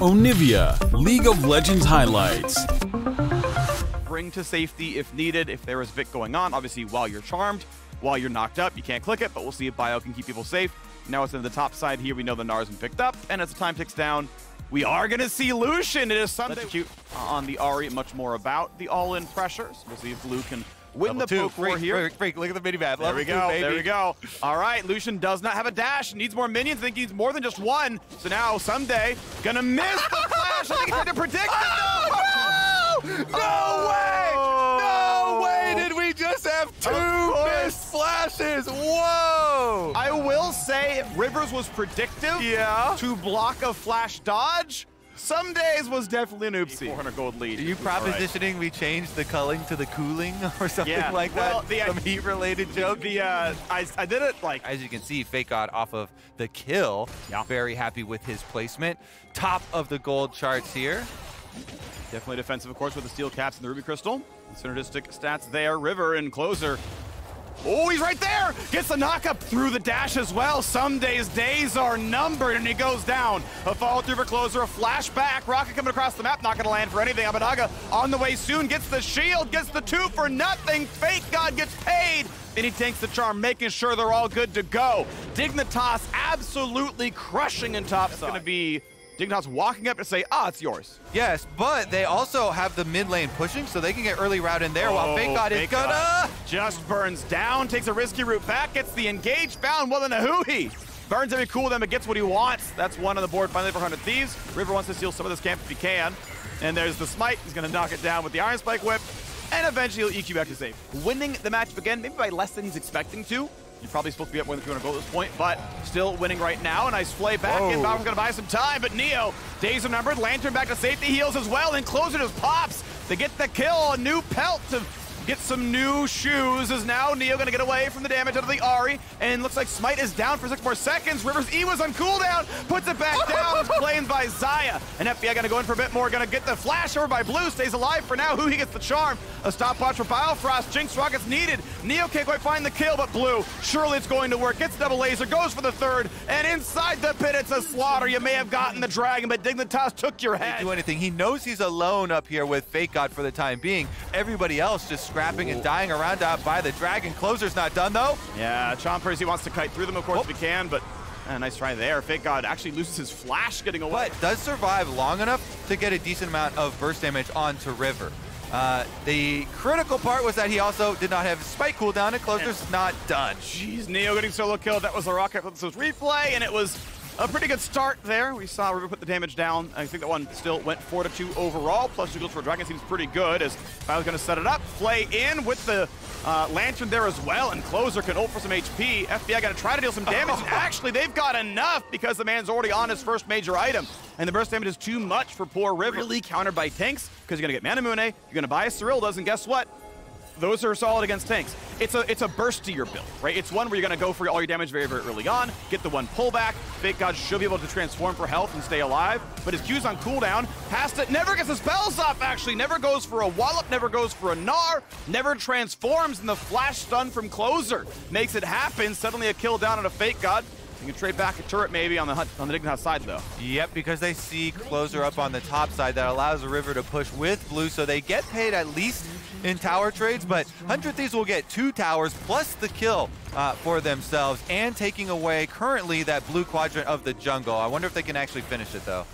Onivia, League of Legends highlights. Bring to safety if needed, if there is Vic going on. Obviously, while you're charmed, while you're knocked up, you can't click it, but we'll see if Bio can keep people safe. Now it's in the top side here. We know the Gnar has been picked up, and as the time ticks down, we are going to see Lucian. It is Sunday. Cute on the Ahri, much more about the all-in pressure. So we'll see if Blue can win the poke war here. Freak, look at the mini-map. There we go, there we go. All right, Lucian does not have a dash, needs more minions. I think he needs more than just one. So now, someday, gonna miss the flash. I think he tried to predict it. No way! No way did we just have two missed flashes! Whoa! I will say, if Rivers was predictive to block a flash dodge, some days was definitely an oopsie. 400 gold lead. Are you propositioning we change the culling to the cooling or something like well, that? Some heat-related joke? I did it like... As you can see, FakeGod off of the kill. Very happy with his placement. Top of the gold charts here. Definitely defensive, of course, with the steel caps and the ruby crystal. Synergistic stats there. River and Closer. Oh, he's right there! Gets the knock-up through the dash as well. Some days are numbered, and he goes down. A follow-through for Closer, a flashback. Rocket coming across the map, not gonna land for anything. Abadaga on the way soon, gets the shield, gets the 2 for nothing. FakeGod gets paid, and he tanks the charm, making sure they're all good to go. Dignitas absolutely crushing in top side. It's gonna be Dignitas walking up to say, it's yours. Yes, but they also have the mid lane pushing, so they can get early route in there while FakeGod is gonna... Just burns down, takes a risky route back, gets the engage found, well then a hooey. Burns every cool them, but gets what he wants. That's one on the board finally for 100 Thieves. River wants to steal some of this camp if he can. And there's the smite, he's gonna knock it down with the Iron Spike Whip, and eventually he'll EQ back to safe. Winning the match again, maybe by less than he's expecting to. You're probably supposed to be up more than 200 gold at this point, but still winning right now. A nice play back in. Bauer's going to buy some time, but Neo, days are numbered. Lantern back to safety, heals as well, and Closer just pops to get the kill. A new pelt to get some new shoes. Is now Neo going to get away from the damage out of the Ahri, and looks like Smite is down for 6 more seconds. River's E was on cooldown, puts it back down. It's claimed by Xayah. And FBI going to go in for a bit more, going to get the flash over by Blue, stays alive for now. He gets the charm. A stopwatch for Biofrost. Jinx Rockets needed. Neo can't quite find the kill, but Blue, surely it's going to work. Gets double laser, goes for the third, and inside the pit, it's a slaughter. You may have gotten the dragon, but Dignitas took your head. Can't do anything. He knows he's alone up here with FakeGod for the time being. Everybody else just scrapping and dying around out by the dragon. Closer's not done though. Yeah, Chompers, he wants to kite through them, of course, if he can, but nice try there. FakeGod actually loses his flash getting away. But does survive long enough to get a decent amount of burst damage onto River. The critical part was that he also did not have spike cooldown, and Closer's not done. Jeez, Neo getting solo killed. That was the Rocket Flip's replay, and it was a pretty good start there. We saw River put the damage down. I think that one still went 4-2 overall. Plus 2 kills for Dragon seems pretty good as Bio's going to set it up. Play in with the Lantern there as well, and Closer can ult for some HP. FBI got to try to deal some damage. Actually, they've got enough because the man's already on his first major item. And the burst damage is too much for poor River. Really countered by tanks because you're going to get Manamune, you're going to buy a Cyrildas, and guess what? Those are solid against tanks. It's a burstier build, right? It's one where you're going to go for all your damage very, very early on, get the one pullback. FakeGod should be able to transform for health and stay alive, but his Q's on cooldown. Past it, never gets the spells off, actually. Never goes for a wallop, never goes for a Gnar, never transforms, and the flash stun from Closer makes it happen. Suddenly a kill down on a FakeGod. You can trade back a turret maybe on the Dignitas side, though. Yep, because they see Closer up on the top side. That allows the River to push with Blue, so they get paid at least in tower trades, but 100 Thieves will get 2 towers plus the kill for themselves, and taking away currently that blue quadrant of the jungle. I wonder if they can actually finish it, though.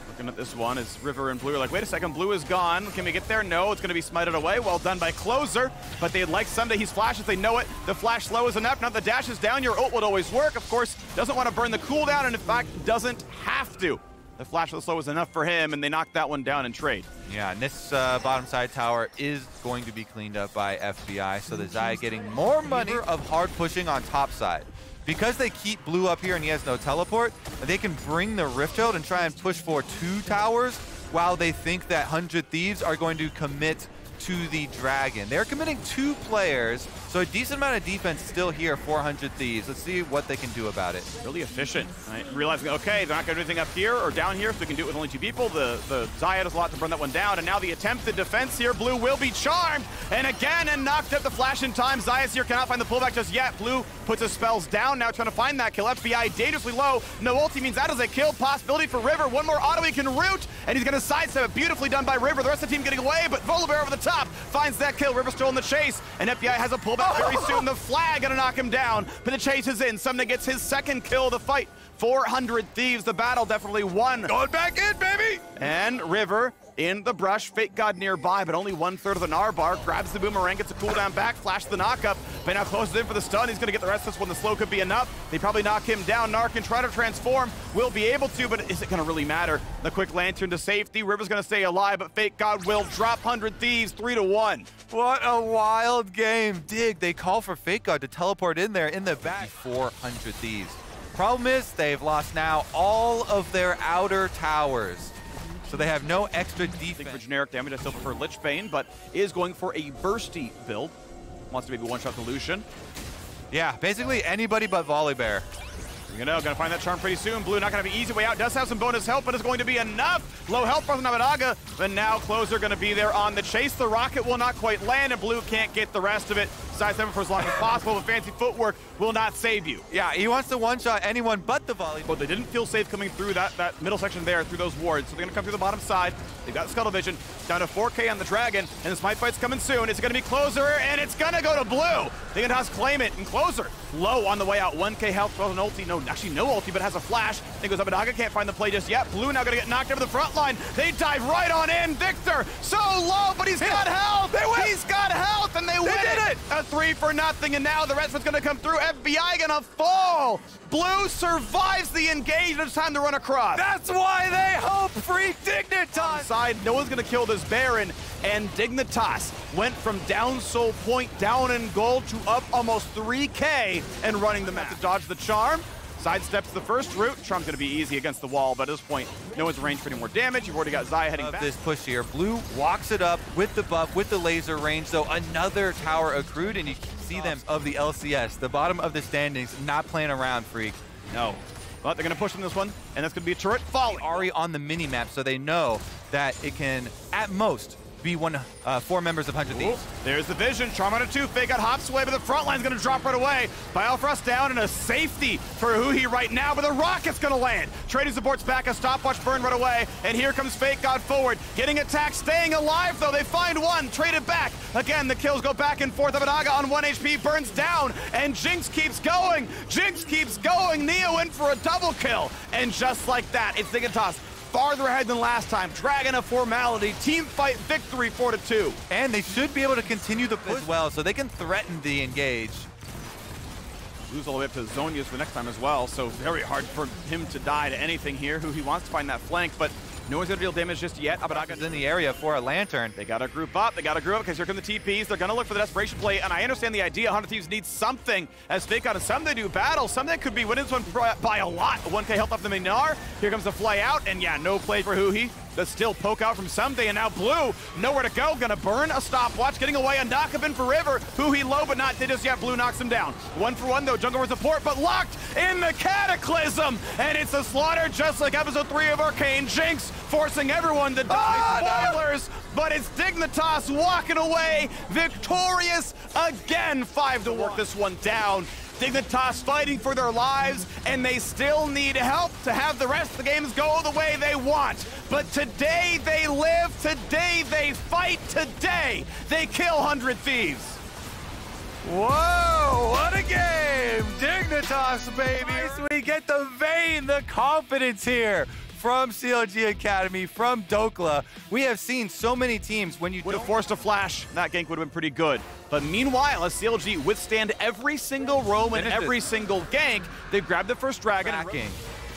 Looking at this one as River and Blue are like, wait a second, Blue is gone. Can we get there? No, it's going to be smited away. Well done by Closer, but they'd like Someday he's flashes. They know it. The flash slow is enough. Now the dash is down. Your ult would always work. Of course, doesn't want to burn the cooldown, and in fact, doesn't have to. The flash of the slow was enough for him, and they knocked that one down in trade. Yeah, and this bottom side tower is going to be cleaned up by FBI, so the Xayah getting more money of hard pushing on top side. Because they keep Blue up here and he has no teleport, they can bring the Rift Shield and try and push for 2 towers while they think that 100 Thieves are going to commit to the Dragon. They're committing 2 players, So a decent amount of defense still here for 100 Thieves. Let's see what they can do about it. Really efficient. Right? Realizing, okay, they're not going to do anything up here or down here, so we can do it with only 2 people. The Xayah does a lot to burn that one down, and now the attempted defense here. Blue will be charmed, and again, and knocked up the flash in time. Xayah here cannot find the pullback just yet. Blue puts his spells down, now trying to find that kill. FBI dangerously low. No ulti means that is a kill possibility for River. One more auto he can root, and he's going to sidestep it. Beautifully done by River. The rest of the team getting away, but Volibear over the top finds that kill. River still in the chase, and FBI has a pullback very soon. The flag gonna knock him down, but the chase is in. Sumner gets his second kill of the fight. 400 Thieves, the battle definitely won. Going back in, baby! And River in the brush, Fake God nearby, but only 1/3 of the Gnar bar, grabs the boomerang, gets a cooldown back, flash the knockup, but now closes in for the stun. He's gonna get the rest of this one. The slow could be enough. They probably knock him down. Gnar can try to transform, will be able to, but is it gonna really matter? The quick lantern to safety. River's gonna stay alive, but Fake God will drop 100 Thieves 3-1. What a wild game. Dig, they call for Fake God to teleport in there in the back. 400 Thieves. Problem is, they've lost now all of their outer towers. So they have no extra defense. For generic damage, I still prefer Lich Bane, but is going for a bursty build. Wants to maybe one-shot the Lucian. Yeah, basically anybody but Volibear. You know, gonna find that charm pretty soon. Blue not gonna have an easy way out. Does have some bonus help, but it's going to be enough. Low health from Nabadaga, but now Closer gonna be there on the chase. The rocket will not quite land, and Blue can't get the rest of it. Sidestep for as long as possible, but fancy footwork will not save you. Yeah, he wants to one-shot anyone but the volley. But they didn't feel safe coming through that middle section there, through those wards. So they're gonna come through the bottom side. They've got Scuttle Vision, down to 4K on the Dragon, and the Smite Fight's coming soon. It's gonna be Closer, and it's gonna go to Blue. They can just claim it, and Closer low on the way out. 1K health, well, an ulti, no, actually no ulti, but has a flash. Then goes Nabadaga, can't find the play just yet. Blue now gonna get knocked over the front line. They dive right on in. Victor, so low, but he's got health. They win. He's got health, and they win did it. A 3-0, and now the rest of it's gonna come through. FBI gonna fall. Blue survives the engage. It's time to run across. That's why they hope free Dignitas. Side, no one's gonna kill this Baron, and Dignitas went from down soul point, down in gold, to up almost 3K and running the map to dodge the charm. Sidesteps the first route. Charm's gonna be easy against the wall, but at this point, no one's range for any more damage. You've already got Xayah heading back. This push here, Blue walks it up with the buff, with the laser range, so another tower accrued, and you can see them of the LCS, the bottom of the standings, not playing around, Freak. No. But they're gonna push in this one, and that's gonna be a turret falling. Ahri on the mini-map, so they know that it can, at most, be 4 members of 100 Thieves. There's the vision. Charm on a 2. Fake out hops away, but the front line's gonna drop right away. Biofrost down, and a safety for Huhi right now, but the rocket's gonna land. Trading supports back, a stopwatch burn right away, and here comes Fake God forward. Getting attacked, staying alive though. They find one, traded back. Again, the kills go back and forth. Nabadaga on 1 HP, burns down, and Jinx keeps going. Jinx keeps going. Neo in for a double kill, and just like that, it's Dignitas farther ahead than last time. Dragon a formality. Team fight victory 4-2. And they should be able to continue the push as well, so they can threaten the engage. Lose all the way up to Zhonya's for the next time as well, so very hard for him to die to anything here. Who he wants to find that flank, but no one's gonna deal damage just yet. Nabadaga's in the area for a lantern. They gotta group up, because here come the TPs. They're gonna look for the desperation play, and I understand the idea. 100 Thieves needs something as Fake God, and some they do battle. Some that could be winning this one by a lot. 1K health off the Gnar. Here comes the fly out, and yeah, no play for Huhi. But still poke out from Someday, and now Blue, nowhere to go. Gonna burn a stopwatch, getting away. A knock-up in for River. Huhi low, but not just yet. Blue knocks him down. 1-for-1 though, jungle for support, but locked in the Cataclysm. And it's a slaughter just like episode 3 of Arcane. Jinx forcing everyone to die. Spoilers, but it's Dignitas walking away, victorious again. 5 to work this one down. Dignitas fighting for their lives, and they still need help to have the rest of the games go the way they want. But today they live, today they fight, today they kill 100 Thieves. Whoa, what a game! Dignitas, baby! We get the vein, the confidence here from CLG Academy, from Dokla. We have seen so many teams when you would have forced a flash, that gank would have been pretty good. But meanwhile, as CLG withstand every single roam and every single gank, they grabbed the first dragon.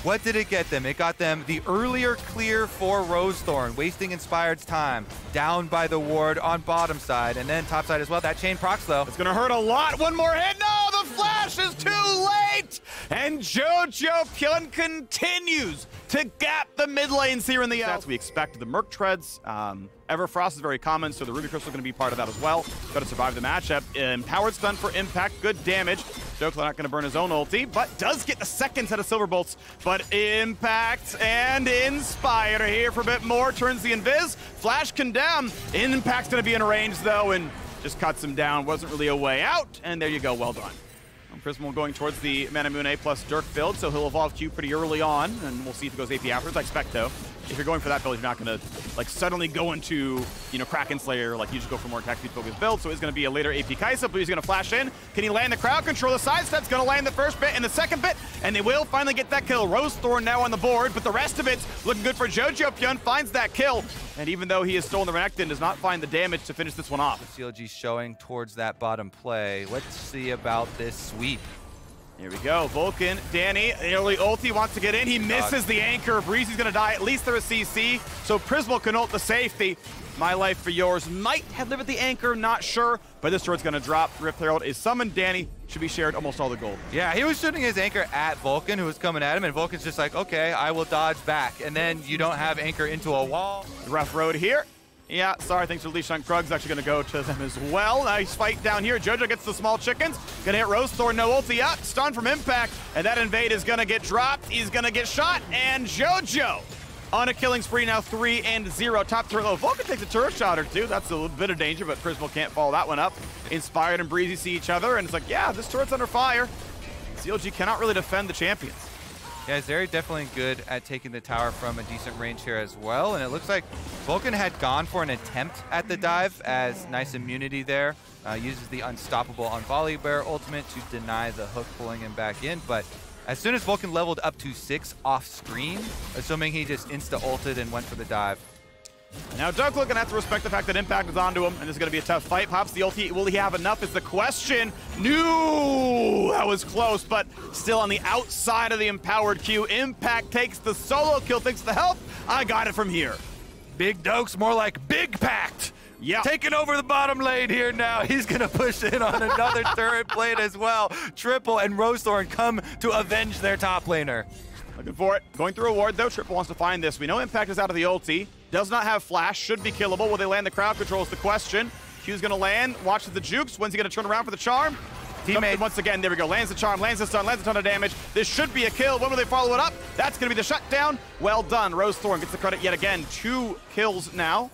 What did it get them? It got them the earlier clear for Rosethorn, wasting Inspired's time, down by the ward on bottom side, and then top side as well. That chain procs though. It's gonna hurt a lot. One more hit. No, the flash is too late! And JoJo Pyun continues to gap the mid lanes here in the That's we expect. The Merc Treads, Everfrost is very common, so the Ruby Crystal is going to be part of that as well. Got to survive the matchup. Empowered stun for impact, good damage. Dokla not going to burn his own ulti, but does get the second set of Silver Bolts. But Impact and Inspired are here for a bit more. Turns the Invis. Flash Condemn. Impact's going to be in range, though, and just cuts him down. Wasn't really a way out, and there you go. Well done. Prismal going towards the Manamune plus Dirk build, so he'll evolve Q pretty early on, and we'll see if it goes AP afterwards. I expect, though, if you're going for that build, you're not going to like suddenly go into, you know, Kraken Slayer, like you just go for more attack speed focused build, so it's going to be a later AP Kaisa, but he's going to flash in. Can he land the crowd control? The sidestep's going to land the first bit and the second bit, and they will finally get that kill. Rosethorn now on the board, but the rest of it's looking good for Jojopyun, finds that kill, and even though he has stolen the Renekton, does not find the damage to finish this one off. CLG showing towards that bottom play. Let's see about this sweep. Here we go, Vulcan, Danny, early ulti wants to get in, he misses the anchor, Breezy's gonna die, at least they're a CC, so Prismal can ult the safety. My Life for Yours might have lived at the anchor, not sure, but this turret's gonna drop. Rift Herald is summoned, Danny should be shared almost all the gold. Yeah, he was shooting his anchor at Vulcan, who was coming at him, and Vulcan's just like, okay, I will dodge back, and then you don't have anchor into a wall. Rough road here. Yeah, sorry, thanks for the leash on Krug's actually going to go to them as well. Nice fight down here. Jojo gets the small chickens. Going to hit Rosethorn, no ulti up. Stun from Impact, and that invade is going to get dropped. He's going to get shot, and Jojo on a killing spree now 3-0. Top turret low. Vulcan takes a turret shot or two. That's a little bit of danger, but Prismal can't follow that one up. Inspired and Breezy see each other, and it's like, yeah, this turret's under fire. CLG cannot really defend the champions. Yeah, Zeri definitely good at taking the tower from a decent range here as well. And it looks like Vulcan had gone for an attempt at the dive as nice immunity there. Uses the Unstoppable on Volibear ultimate to deny the hook pulling him back in. But as soon as Vulcan leveled up to 6 off screen, assuming he just insta-ulted and went for the dive. Now Dokla gonna have to respect the fact that Impact is onto him, and this is gonna be a tough fight. Pops the ulti, will he have enough is the question. No, that was close, but still on the outside of the empowered Q. Impact takes the solo kill, thanks to the help. I got it from here. Big Dokes, more like Big Pact. Yeah. Taking over the bottom lane here now. He's going to push in on another turret plate as well. Triple and Rosethorn come to avenge their top laner. Looking for it. Going through a ward, though. Triple wants to find this. We know Impact is out of the ulti. Does not have flash. Should be killable. Will they land the crowd control is the question. Q's going to land. Watches the jukes. When's he going to turn around for the charm? Teammate. Once again, there we go. Lands the charm, lands the stun, lands a ton of damage. This should be a kill. When will they follow it up? That's going to be the shutdown. Well done. Rosethorn gets the credit yet again. 2 kills now.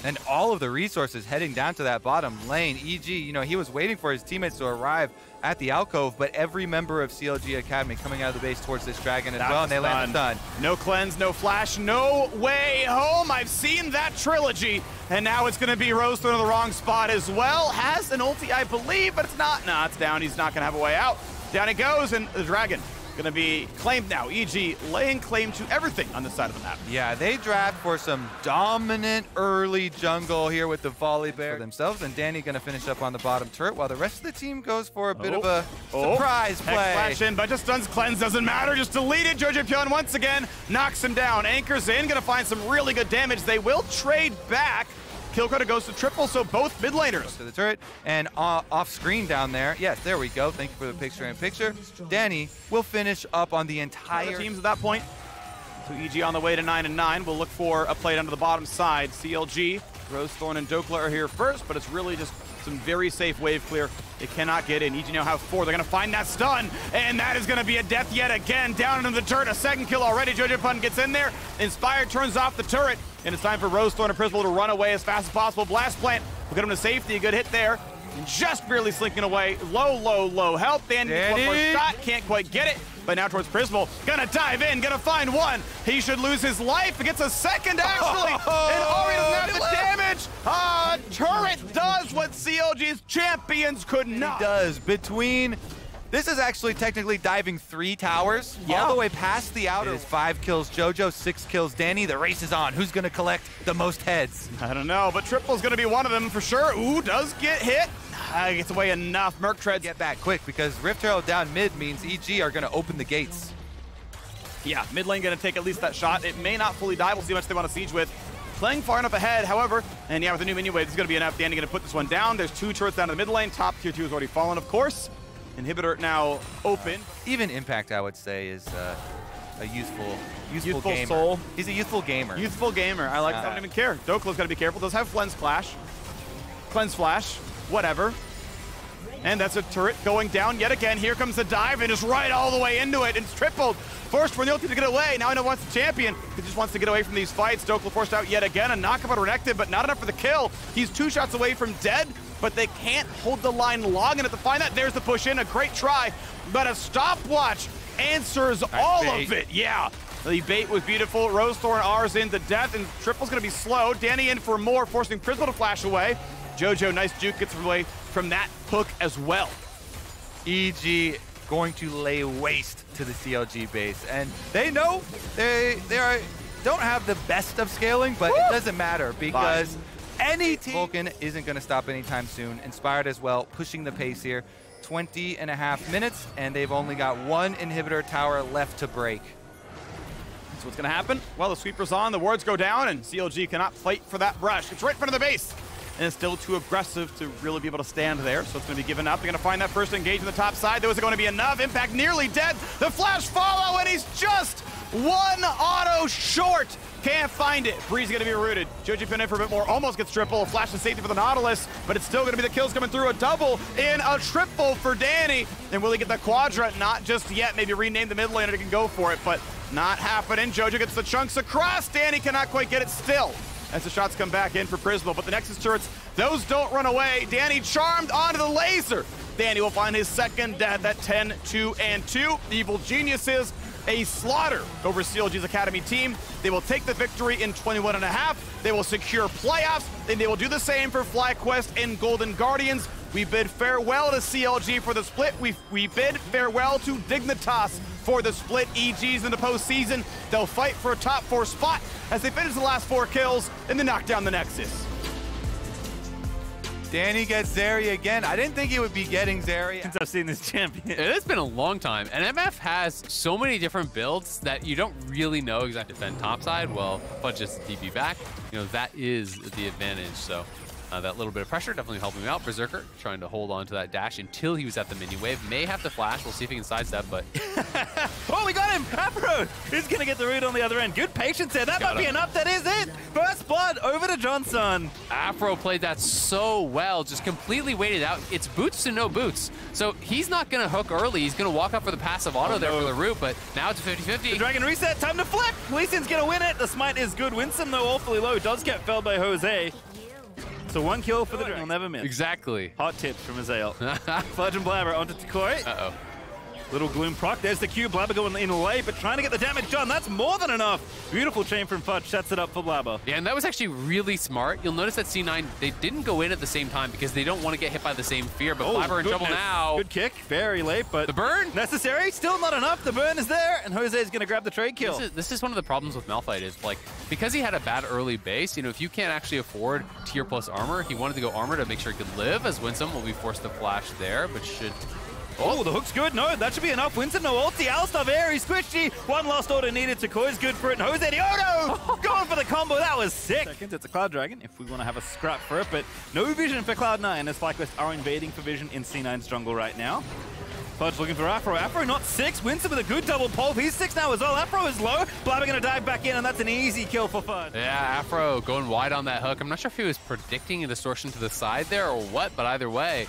And all of the resources heading down to that bottom lane. EG, you know, he was waiting for his teammates to arrive at the alcove, but every member of CLG Academy coming out of the base towards this dragon as well, and they land the stun. No cleanse, no flash, no way home. I've seen that trilogy, and now it's going to be Rosethorn in the wrong spot as well. Has an ulti, I believe, but it's not. No, it's down. He's not going to have a way out. Down he goes, and the dragon going to be claimed now. EG laying claim to everything on this side of the map. Yeah, they draft for some dominant early jungle here with the Volibear for themselves, and Danny going to finish up on the bottom turret while the rest of the team goes for a bit of a surprise play. Flash in, but just stuns cleanse, doesn't matter, just deleted. Jojopyun once again knocks him down. Anchors in, going to find some really good damage. They will trade back. Kill credit goes to Triple, so both mid laners. To the turret, and off screen down there. Yes, there we go. Thank you for the picture-in-picture. Danny will finish up on the entire teams at that point. So EG on the way to 9-9. We'll look for a plate under the bottom side. CLG, Rosethorn, and Dokla are here first, but it's really just some very safe wave clear. They cannot get in. EG now have 4. They're going to find that stun, and that is going to be a death yet again. Down into the turret, a second kill already. Jojopyun gets in there. Inspired turns off the turret, and it's time for Rosethorn and Prismal to run away as fast as possible. Blast Plant will get him to safety. A good hit there. And just barely slinking away. Low health. Danny gets one more shot. Can't quite get it. But now towards Prismal. Gonna dive in. Gonna find one. He should lose his life. He gets a second, actually. And Ori doesn't have the damage. Turret does what CLG's champions could not. He does. This is actually technically diving 3 towers all the way past the outer. It is 5 kills Jojo, 6 kills Danny. The race is on. Who's going to collect the most heads? I don't know, but Triple's going to be one of them for sure. Ooh, does get hit. Gets away enough. Merc Treads. Get back quick because Rift Herald down mid means EG are going to open the gates. Yeah, mid lane going to take at least that shot. It may not fully die. We'll see how much they want to siege with. Playing far enough ahead, however, and yeah, with the new minion wave, this is going to be enough. Danny going to put this one down. There's 2 turrets down in the mid lane. Top tier 2 has already fallen, of course. Inhibitor now open. Even Impact, I would say, is a youthful Youthful gamer. soul. He's a youthful gamer. Youthful gamer. I like that. I don't even care. Doklo's got to be careful. Does have Cleanse Flash. Cleanse Flash. Whatever. And that's a turret going down yet again. Here comes the dive and is right all the way into it. And it's tripled. Forced Renilti to get away. Now I know wants the champion. He just wants to get away from these fights. Doklo forced out yet again. A knockup on Renekton, but not enough for the kill. He's 2 shots away from dead, but they can't hold the line long enough to find that. There's the push in. A great try, but a stopwatch answers all of it. Yeah. The bait was beautiful. Rosethorn R's into death, and Triple's going to be slow. Danny in for more, forcing Prismal to flash away. Jojo, nice juke, gets away from that hook as well. EG going to lay waste to the CLG base, and they know they don't have the best of scaling, but it doesn't matter because any team Vulcan isn't going to stop anytime soon. Inspired as well, pushing the pace here. 20.5 minutes, and they've only got 1 inhibitor tower left to break. So what's going to happen? Well, the sweeper's on, the wards go down, and CLG cannot fight for that brush. It's right in front of the base. And it's still too aggressive to really be able to stand there, so it's going to be given up. They're going to find that first engage on the top side. There wasn't going to be enough. Impact nearly dead. The flash follow, and he's just 1 auto short. Can't find it. Breeze going to be rooted. Joji pin in for a bit more. Almost gets triple. A flash of safety for the Nautilus, but it's still going to be the kills coming through. A double and a triple for Danny. And will he get the quadra? Not just yet. Maybe rename the mid laner to can go for it, but not happening. Jojo gets the chunks across. Danny cannot quite get it still, as the shots come back in for Prismal, but the Nexus turrets, those don't run away. Danny charmed onto the laser. Danny will find his second death at 10-2-2. The Evil Geniuses, a slaughter over CLG's Academy team. They will take the victory in 21.5. They will secure playoffs, and they will do the same for FlyQuest and Golden Guardians. We bid farewell to CLG for the split. We bid farewell to Dignitas for the split. EG's in the postseason. They'll fight for a top 4 spot as they finish the last 4 kills and then knock down the Nexus. Danny gets Zeri again. I didn't think he would be getting Zeri since I've seen this champion. It has been a long time, and MF has so many different builds that you don't really know exactly defend topside. Well, but just DP back, you know, that is the advantage. So that little bit of pressure definitely helping him out. Berserker trying to hold on to that dash until he was at the mini wave. May have to flash. We'll see if he can sidestep, but... Oh, we got him! Afro! Who's going to get the root on the other end? Good patience there. That might be enough. That is it! First blood over to Johnson. Afro played that so well. Just completely waited out. It's boots to no boots. So he's not going to hook early. He's going to walk up for the passive auto there for the root, but now it's 50-50. The Dragon reset. Time to flip! Leesion's going to win it. The smite is good. Winston, though, awfully low. Does get felled by Jose. So 1 kill for the Dragon. Will never miss. Exactly. Hot tips from Azael. Fudge and Blabber onto Takoi. Uh-oh. Little Gloom proc. There's the Q. Blabber going in late, but trying to get the damage done. That's more than enough. Beautiful chain from Fudge. Sets it up for Blabber. Yeah, and that was actually really smart. You'll notice that C9, they didn't go in at the same time because they don't want to get hit by the same fear, but Blabber in trouble now. Good kick. Very late, but... The burn? Necessary. Still not enough. The burn is there, and Jose is going to grab the trade kill. This is one of the problems with Malphite is, like, because he had a bad early base, you know, if you can't actually afford tier plus armor, he wanted to go armor to make sure he could live, as Winsome will be forced to flash there, but should... Oh, the hook's good. No, that should be enough. Winston, no ulti. Alistar very squishy. 1 last order needed. Takoi's good for it. And Jose Diodo going for the combo. That was sick. Seconds, it's a Cloud Dragon if we want to have a scrap for it, but no vision for Cloud9 as FlyQuest are invading for vision in C9's jungle right now. Fudge looking for Afro. Afro not 6. Winston with a good double pulp. He's 6 now as well. Afro is low. Blabber going to dive back in, and that's an easy kill for Fudge. Yeah, Afro going wide on that hook. I'm not sure if he was predicting a distortion to the side there or what, but either way,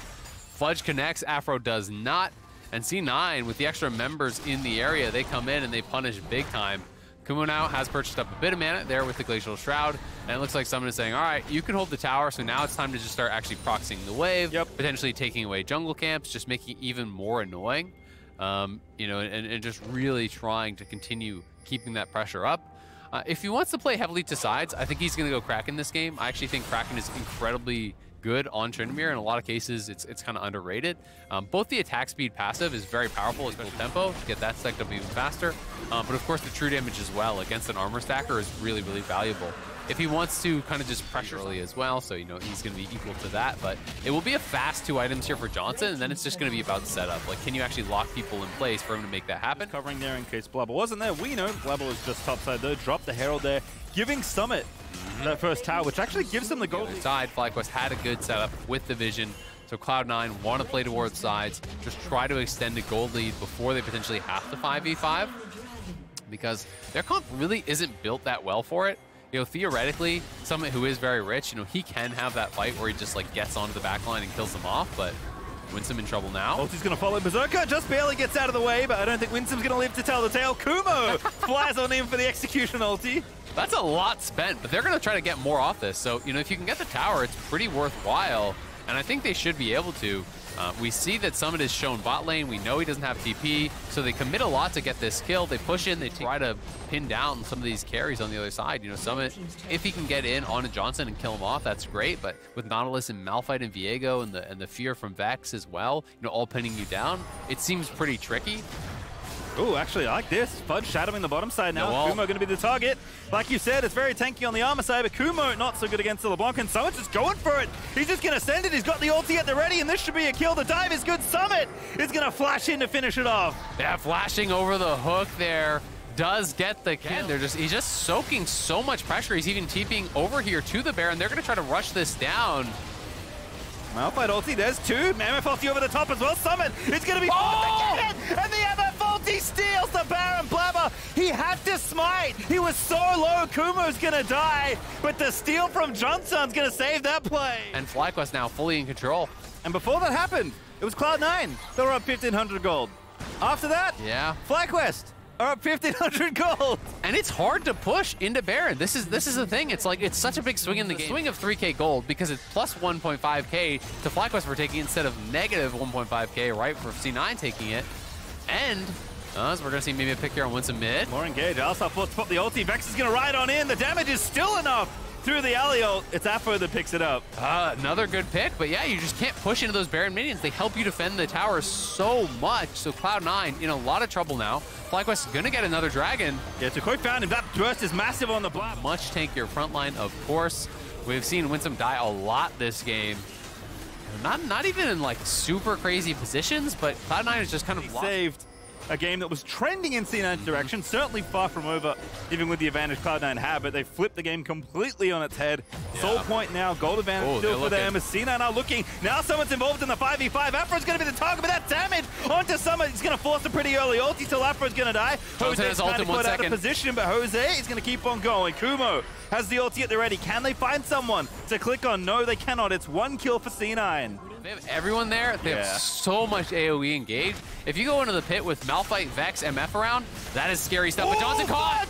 Fudge connects. Afro does not. And C9, with the extra members in the area, they come in and they punish big time. Kumo now has purchased up a bit of mana there with the Glacial Shroud, and it looks like someone is saying, all right, you can hold the tower, so now it's time to just start actually proxying the wave, potentially taking away jungle camps, just making it even more annoying, you know, and just really trying to continue keeping that pressure up. If he wants to play heavily to sides, I think he's going to go Kraken this game. I actually think Kraken is incredibly good on Tryndamere. In a lot of cases, it's kind of underrated. Both the attack speed passive is very powerful, especially tempo, to get that stacked up even faster. But of course, the true damage as well against an armor stacker is really, really valuable. If he wants to kind of just pressure early as well, so, you know, he's going to be equal to that. But it will be a fast 2 items here for Johnson, and then it's just going to be about setup. Like, can you actually lock people in place for him to make that happen? Just covering there in case Blabber wasn't there. We know Blabber was just topside though. Dropped the Herald there, giving Summit that first tower, which actually gives them the gold. Side, FlyQuest had a good setup with the vision. So Cloud9 want to play towards sides, just try to extend a gold lead before they potentially have to 5v5. because their comp really isn't built that well for it. You know, theoretically, Summit, who is very rich, you know, he can have that fight where he just like gets onto the back line and kills them off, but Winsome in trouble now. Ulti's going to follow Berserker, just barely gets out of the way, but I don't think Winsome's going to live to tell the tale. Kumo flies on in for the execution ulti. That's a lot spent, but they're going to try to get more off this. So, you know, if you can get the tower, it's pretty worthwhile, and I think they should be able to. We see that Summit is shown bot lane. We know he doesn't have TP, so they commit a lot to get this kill. They push in, they try to pin down some of these carries on the other side. You know, Summit, if he can get in on a Johnson and kill him off, that's great. But with Nautilus and Malphite and Viego and the fear from Vex as well, you know, all pinning you down, it seems pretty tricky. Ooh, actually, I like this. Fudge shadowing the bottom side now. No, Kumo going to be the target. Like you said, it's very tanky on the armor side, but Kumo not so good against the LeBlanc, and Summit's just going for it. He's just going to send it. He's got the ulti at the ready, and this should be a kill. The dive is good. Summit is going to flash in to finish it off. Yeah, flashing over the hook there does get the kill. He's just soaking so much pressure. He's even TPing over here to the Baron. They're going to try to rush this down. Malphite ulti, there's two. MF ulti over the top as well. Summit is going to be forced to get it, and the MF ulti steals the Baron Blabber. He had to smite. He was so low, Kumo's going to die, but the steal from Johnson's going to save that play. And FlyQuest now fully in control. And before that happened, it was Cloud9. They were up 1,500 gold. After that, Yeah. FlyQuest are up 1,500 gold. And it's hard to push into Baron. This is the thing. It's like, it's such a big swing in the game. Swing of 3k gold because it's plus 1.5k to FlyQuest for taking it instead of negative 1.5k, right, for C9 taking it. And so we're going to see maybe a pick here on Winsome mid. More engaged. Alistar forced to pop the ulti. Vex is going to ride on in. The damage is still enough through the alley ult. It's Afro that picks it up. Another good pick, but yeah, you just can't push into those Baron minions. They help you defend the tower so much. So Cloud9 in a lot of trouble now. FlyQuest is going to get another dragon. Yeah, Tukoi found him. That burst is massive on the Blab. Much tankier front line, of course. We've seen Winsome die a lot this game. Not even in like super crazy positions, but Cloud9 is just kind of lost. Saved a game that was trending in C9's direction, certainly far from over, even with the advantage Cloud9 had, but they flipped the game completely on its head. Yeah. Soul point now, gold advantage still for them, as C9 are looking. Now someone's involved in the 5v5. Afro's going to be the target, but that damage onto Summit. He's going to force a pretty early ulti till Afro's going to die. Jose's kind of put out of position, but Jose is going to keep on going. Kumo has the ulti at the ready. Can they find someone to click on? No, they cannot. It's one kill for C9. They have everyone there. They have so much AoE engaged. If you go into the pit with Malphite, Vex, MF around, that is scary stuff. But Johnson caught!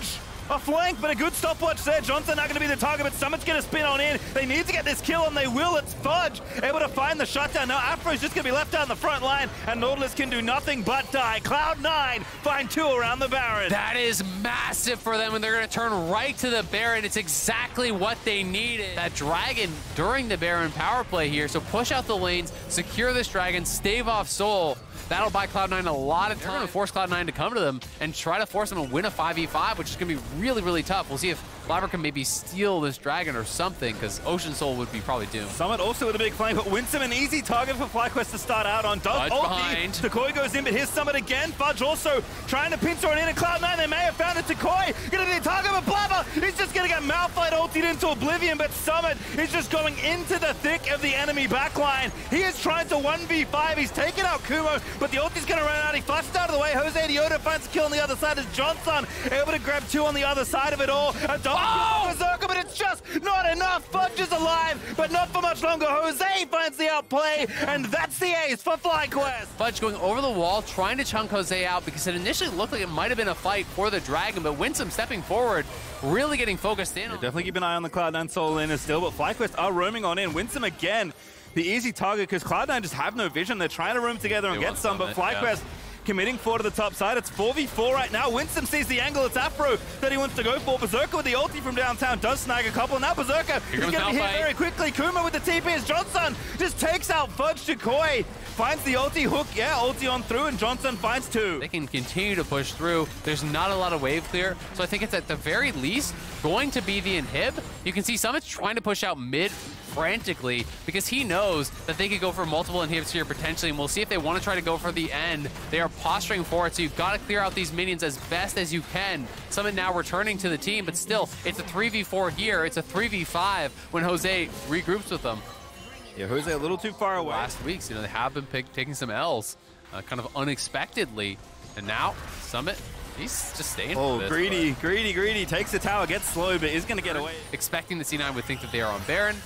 A flank, but a good stopwatch there. Johnson not going to be the target, but Summit's going to spin on in. They need to get this kill, and they will. It's Fudge able to find the shutdown. Now Afro's just going to be left down the front line, and Nautilus can do nothing but die. Cloud9 find two around the Baron. That is massive for them, and they're going to turn right to the Baron. It's exactly what they needed. That dragon during the Baron power play here. So push out the lanes, secure this dragon, stave off Soul. That'll buy Cloud9 a lot of time. They're going to force Cloud9 to come to them and try to force them to win a 5v5, which is going to be really, really tough. We'll see if Blabber can maybe steal this dragon or something, because Ocean Soul would be probably doomed. Summit also with a big flank, but Winsome an easy target for FlyQuest to start out on. Fudge behind. Tukoi goes in, but here's Summit again. Fudge also trying to pincer on in, and Cloud9, they may have found it. Tukoi going to be the target, but Blabber, he's just going to get Malphite ultied into oblivion, but Summit is just going into the thick of the enemy backline. He is trying to 1v5. He's taken out Kumo, but the ulti's going to run out. He flashed out of the way. Jose Dioda finds a kill on the other side as Johnson able to grab two on the other side of it all. A double Berserker, but it's just not enough. Fudge is alive, but not for much longer. Jose finds the outplay, and that's the ace for FlyQuest. Fudge going over the wall, trying to chunk Jose out, because it initially looked like it might have been a fight for the dragon, but Winsome stepping forward, really getting focused in. Definitely keep an eye on the Cloud9 Soul laner still, but FlyQuest are roaming on in. Winsome again, the easy target, because Cloud9 just have no vision. They're trying to roam together and get some, but FlyQuest committing forward to the top side. It's 4v4 right now. Winsome sees the angle. It's Afro that he wants to go for. Berserker with the ulti from downtown does snag a couple. Now Berserker is going to be hit very quickly. Kuma with the TP as Johnson just takes out Fudge. Tukoi finds the ulti hook. Yeah, ulti on through, and Johnson finds two. They can continue to push through. There's not a lot of wave clear, so I think it's at the very least going to be the inhib. You can see Summit's trying to push out mid frantically because he knows that they could go for multiple inhibs here potentially, and we'll see if they want to try to go for the end. They are posturing for it, so you've got to clear out these minions as best as you can. Summit now returning to the team, but still, it's a 3v4 here. It's a 3v5 when Jose regroups with them. Yeah, Jose a little too far away. Last weeks, you know, they have been taking some L's kind of unexpectedly, and now Summit He's just staying for Oh, this, greedy. Takes the tower, gets slowed, but is going to get away. expecting the C9 would think that they are on Baron.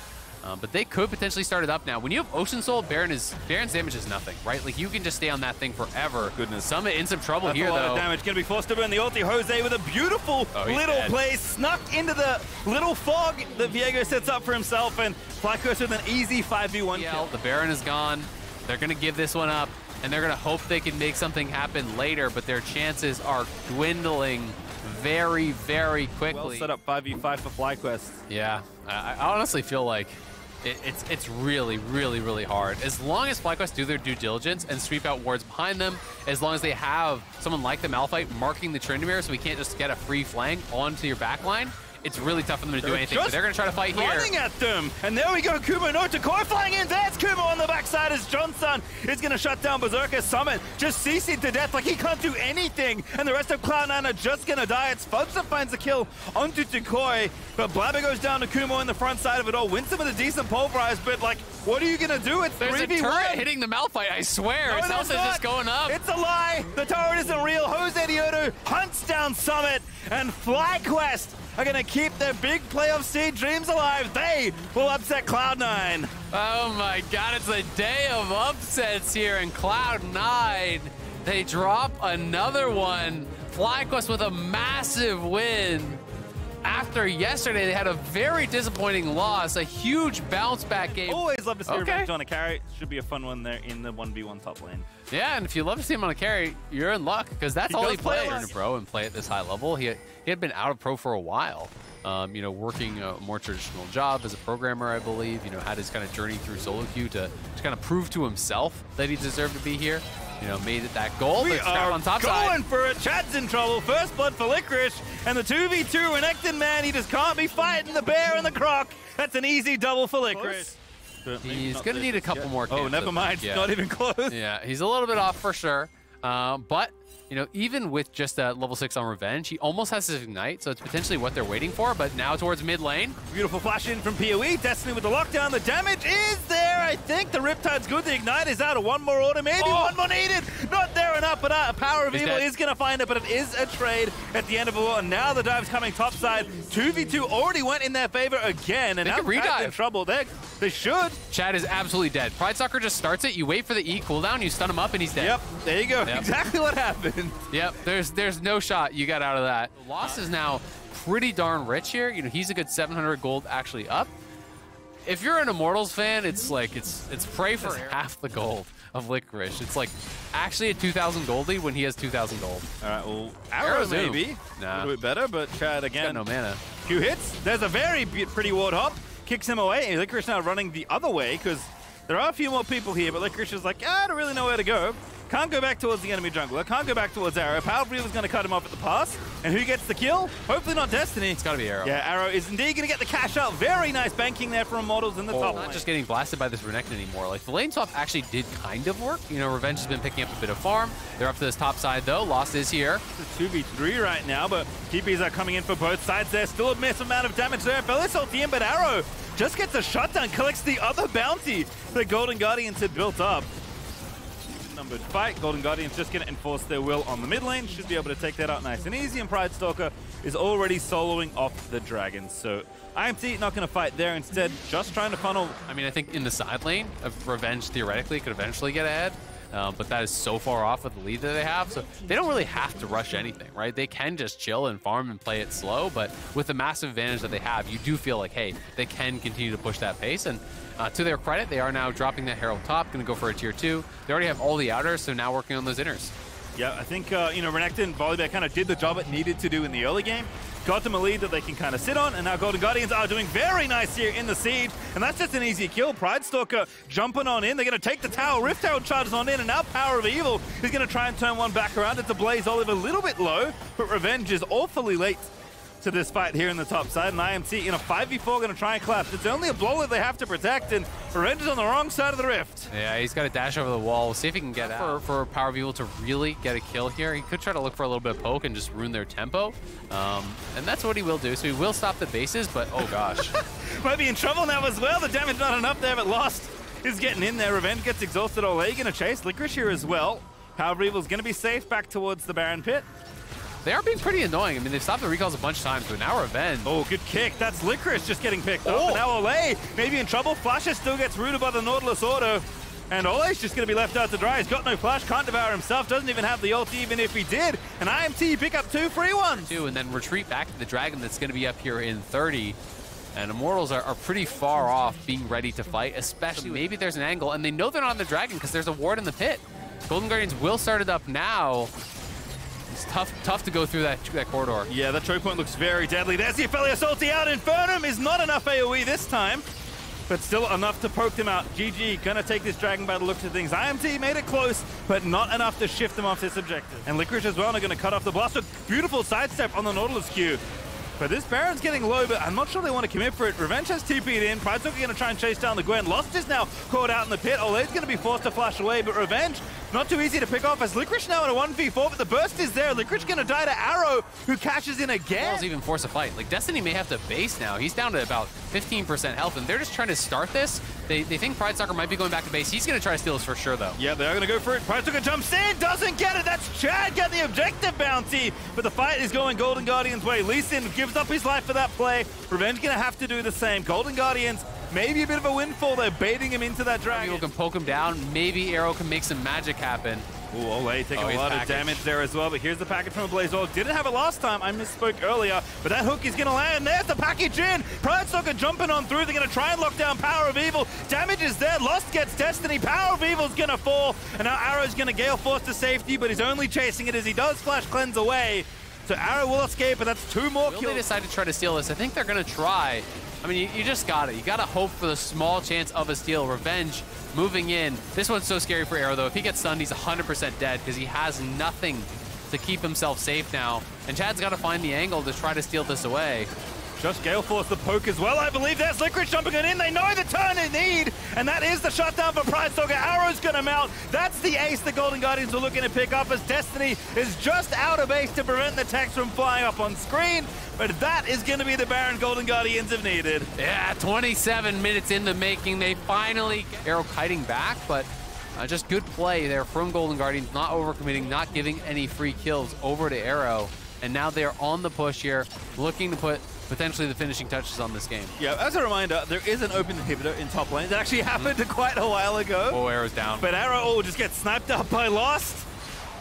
But they could potentially start it up now. When you have Ocean Soul, Baron's damage is nothing, right? Like, you can just stay on that thing forever. Goodness. Summit in some trouble That's here, a lot though. of damage. Going to be forced to burn the ulti. Jose with a beautiful He's little dead. play, snuck into the little fog that Viego sets up for himself, and FlyQuest with an easy 5v1 kill. The Baron is gone. They're going to give this one up, and they're going to hope they can make something happen later, but their chances are dwindling very, very quickly. Well set up 5v5 for FlyQuest. Yeah, I honestly feel like it's really, really, really hard. As long as FlyQuest do their due diligence and sweep out wards behind them, as long as they have someone like the Malphite marking the Tryndamere so we can't just get a free flank onto your backline, it's really tough for them to do anything. But they're going to try to fight here. Running at them, and there we go. Kumo, no, Takoi flying in. There's Kumo on the backside as Johnson is going to shut down Berserker. Summit just CC'd to death like he can't do anything, and the rest of Cloud9 are just going to die. It's Fudge that finds the kill onto Takoi, but Blabber goes down to Kumo in the front side of it all. Winston with a decent pulverize, but like, what are you going to do? It's There's 3v1. a turret hitting the Malphite, I swear. No, Celsa's there's just going up. It's a lie. The turret isn't real. Jose Diodo hunts down Summit, and FlyQuest are going to keep their big playoff seed dreams alive. They will upset Cloud9. Oh my god, it's a day of upsets here in Cloud9. They drop another one. FlyQuest with a massive win. After yesterday, they had a very disappointing loss, a huge bounce back game. Always love to see Okay. revenge on a carry. Should be a fun one there in the 1v1 top lane. Yeah, and if you love to see him on a carry, you're in luck, because that's He all does he play played. a lot. Turn to pro and play at this high level. He had been out of pro for a while. Working a more traditional job as a programmer, I believe. Had his kind of journey through solo queue to kind of prove to himself that he deserved to be here. Made it that goal. We but scrap are on top going side. for it. Chad's in trouble. First blood for Licorice. And the 2v2 Renekton man, he just can't be fighting the bear and the croc. That's an easy double for Licorice. He's going to need a couple more Oh, camps, never I mind. think. Yeah. Not even close. Yeah, he's a little bit off for sure. But, even with just a level 6 on Revenge, he almost has his Ignite, so it's potentially what they're waiting for. But now towards mid lane. Beautiful flash in from PoE. Destiny with the lockdown. The damage is there, I think. The Riptide's good. The Ignite is out of one more order. Maybe one more needed. Not there enough, but Power of He's Evil dead. is going to find it, but it is a trade at the end of it all. And now the dive's coming topside. 2v2 already went in their favor again, and They now could Chad's in redive. trouble. They should. Chad is absolutely dead. Pride Stalker just starts it. You wait for the E cooldown, you stun him up, and he's dead. Yep, there you go. Yep. Exactly what happened. Yep, there's no shot you got out of that. The loss is now pretty darn rich here. He's a good 700 gold actually up. If you're an Immortals fan, it's like it's pray for half the gold of Licorice. It's like actually a 2,000 goldie when he has 2,000 gold. All right, well, Arrow Arrow's zoom. maybe. Nah. A little bit better, but Chad Got again. no mana. Few hits. There's a very pretty ward hop. Kicks him away. And Licorice now running the other way because there are a few more people here, but Licorice is like, I don't really know where to go. Can't go back towards the enemy jungler. Can't go back towards Arrow. Power of Evil is going to cut him off at the pass. And who gets the kill? Hopefully not Destiny. It's got to be Arrow. Yeah, Arrow is indeed going to get the cash out. Very nice banking there from Immortals in the top lane. Not just getting blasted by this Renekton anymore. Like, the lane swap actually did kind of work. Revenge has been picking up a bit of farm. They're up to this top side, though. Lost is here. It's a 2v3 right now, but TPs are coming in for both sides. There's still a massive amount of damage there. Bellis ulti in, but Arrow just gets a shutdown, collects the other bounty the Golden Guardians had built up. Numbered fight. Golden Guardians just going to enforce their will on the mid lane. Should be able to take that out nice and easy, and Pride Stalker is already soloing off the dragons. So IMT not going to fight there. Instead, just trying to funnel. I mean, I think in the side lane, Revenge theoretically could eventually get ahead. But that is so far off of the lead that they have. So they don't really have to rush anything, right? They can just chill and farm and play it slow. But with the massive advantage that they have, you do feel like, hey, they can continue to push that pace. And to their credit, they are now dropping that Herald top, going to go for a tier 2. They already have all the outers, so now working on those inners. Yeah, I think, Renekton, Volibear kind of did the job it needed to do in the early game. Got them a lead that they can kind of sit on, and now Golden Guardians are doing very nice here in the siege, and that's just an easy kill. Pride Stalker jumping on in. They're going to take the tower. Rift Herald charges on in, and now Power of Evil is going to try and turn one back around. It's a Blaze Olive a little bit low, but Revenge is awfully late to this fight here in the top side, and IMT in a 5v4 going to try and collapse. It's only a blow that they have to protect, and Revenge is on the wrong side of the rift. Yeah, he's got to dash over the wall. We'll see if he can get out. For Power of Evil to really get a kill here, he could try to look for a little bit of poke and just ruin their tempo. And that's what he will do. So he will stop the bases, but oh gosh. Might be in trouble now as well. The damage not enough there, but Lost is getting in there. Revenge gets exhausted. Ole going to chase Licorice here as well. Power of Evil is going to be safe back towards the Baron pit. they are being pretty annoying. I mean, they've stopped the recalls a bunch of times, but now Revenge. Oh, good kick. That's Licorice just getting picked up. And now Olay maybe in trouble. Flasher still gets rooted by the Nautilus auto. And Olay's just going to be left out to dry. He's got no flash, can't devour himself, doesn't even have the ult even if he did. And IMT pick up 2 free ones. And then retreat back to the Dragon that's going to be up here in 30. And Immortals are pretty far off being ready to fight, especially maybe there's an angle. And they know they're not on the Dragon because there's a ward in the pit. Golden Guardians will start it up now. It's tough to go through that corridor. Yeah, that choke point looks very deadly. There's the Aphelios ulti out. Infernum is not enough AoE this time, but still enough to poke them out. GG gonna take this Dragon by the looks of things. IMT made it close, but not enough to shift them off this objective. And Licorice as well are gonna cut off the blast. A beautiful sidestep on the Nautilus Q. But this Baron's getting low, but I'm not sure they want to commit for it. Revenge has TP'd in. Pridestalker going to try and chase down the Gwen. Lost is now caught out in the pit. Olay's going to be forced to flash away, but Revenge not too easy to pick off as Licorice now in a 1v4, but the burst is there. Licorice going to die to Arrow, who cashes in again. Immortals even force a fight. Like, Destiny may have to base now. He's down to about 15% health, and they're just trying to start this. They think Pridestalker might be going back to base. He's going to try to steal this for sure, though. Yeah, they are going to go for it. Pridestalker jumps in, doesn't get it. That's Chad getting the objective bounty, but the fight is going Golden Guardians' way. Lee Sin gives up his life for that play. Revenge going to have to do the same. Golden Guardians, maybe a bit of a windfall. They're baiting him into that Dragon. People can poke him down. Maybe Arrow can make some magic happen. Ooh, Olay taking a lot of damage there as well, but here's the package from Blazor. Didn't have it last time, I misspoke earlier, but that hook is gonna land. There's the package in! Pridestalker jumping on through, they're gonna try and lock down Power of Evil. Damage is there, Lost gets Destiny, Power of Evil's gonna fall, and now Arrow's gonna Gale Force to safety, but he's only chasing it as he does Flash Cleanse away. So Arrow will escape, but that's 2 more kills. Will they decide to try to steal this? I think they're gonna try. I mean, you just got it. You gotta hope for the small chance of a steal. Revenge moving in. This one's so scary for Arrow, though. If he gets stunned, he's 100% dead because he has nothing to keep himself safe now. And Chad's got to find the angle to try to steal this away. Just Gale Force the poke as well, I believe. There's Licorice jumping it in. They know the turn they need, and that is the shutdown for Pridestalker. Arrow's going to mount. That's the ace the Golden Guardians are looking to pick up as Destiny is just out of base to prevent the text from flying up on screen. But that is going to be the Baron Golden Guardians have needed. Yeah, 27 minutes in the making. They finally get Arrow kiting back, but just good play there from Golden Guardians, not overcommitting, not giving any free kills over to Arrow. And now they're on the push here, looking to put potentially the finishing touches on this game. Yeah, as a reminder, there is an open inhibitor in top lane. That actually happened quite a while ago. Oh, Arrow's down. But Arrow just gets sniped up by Lost.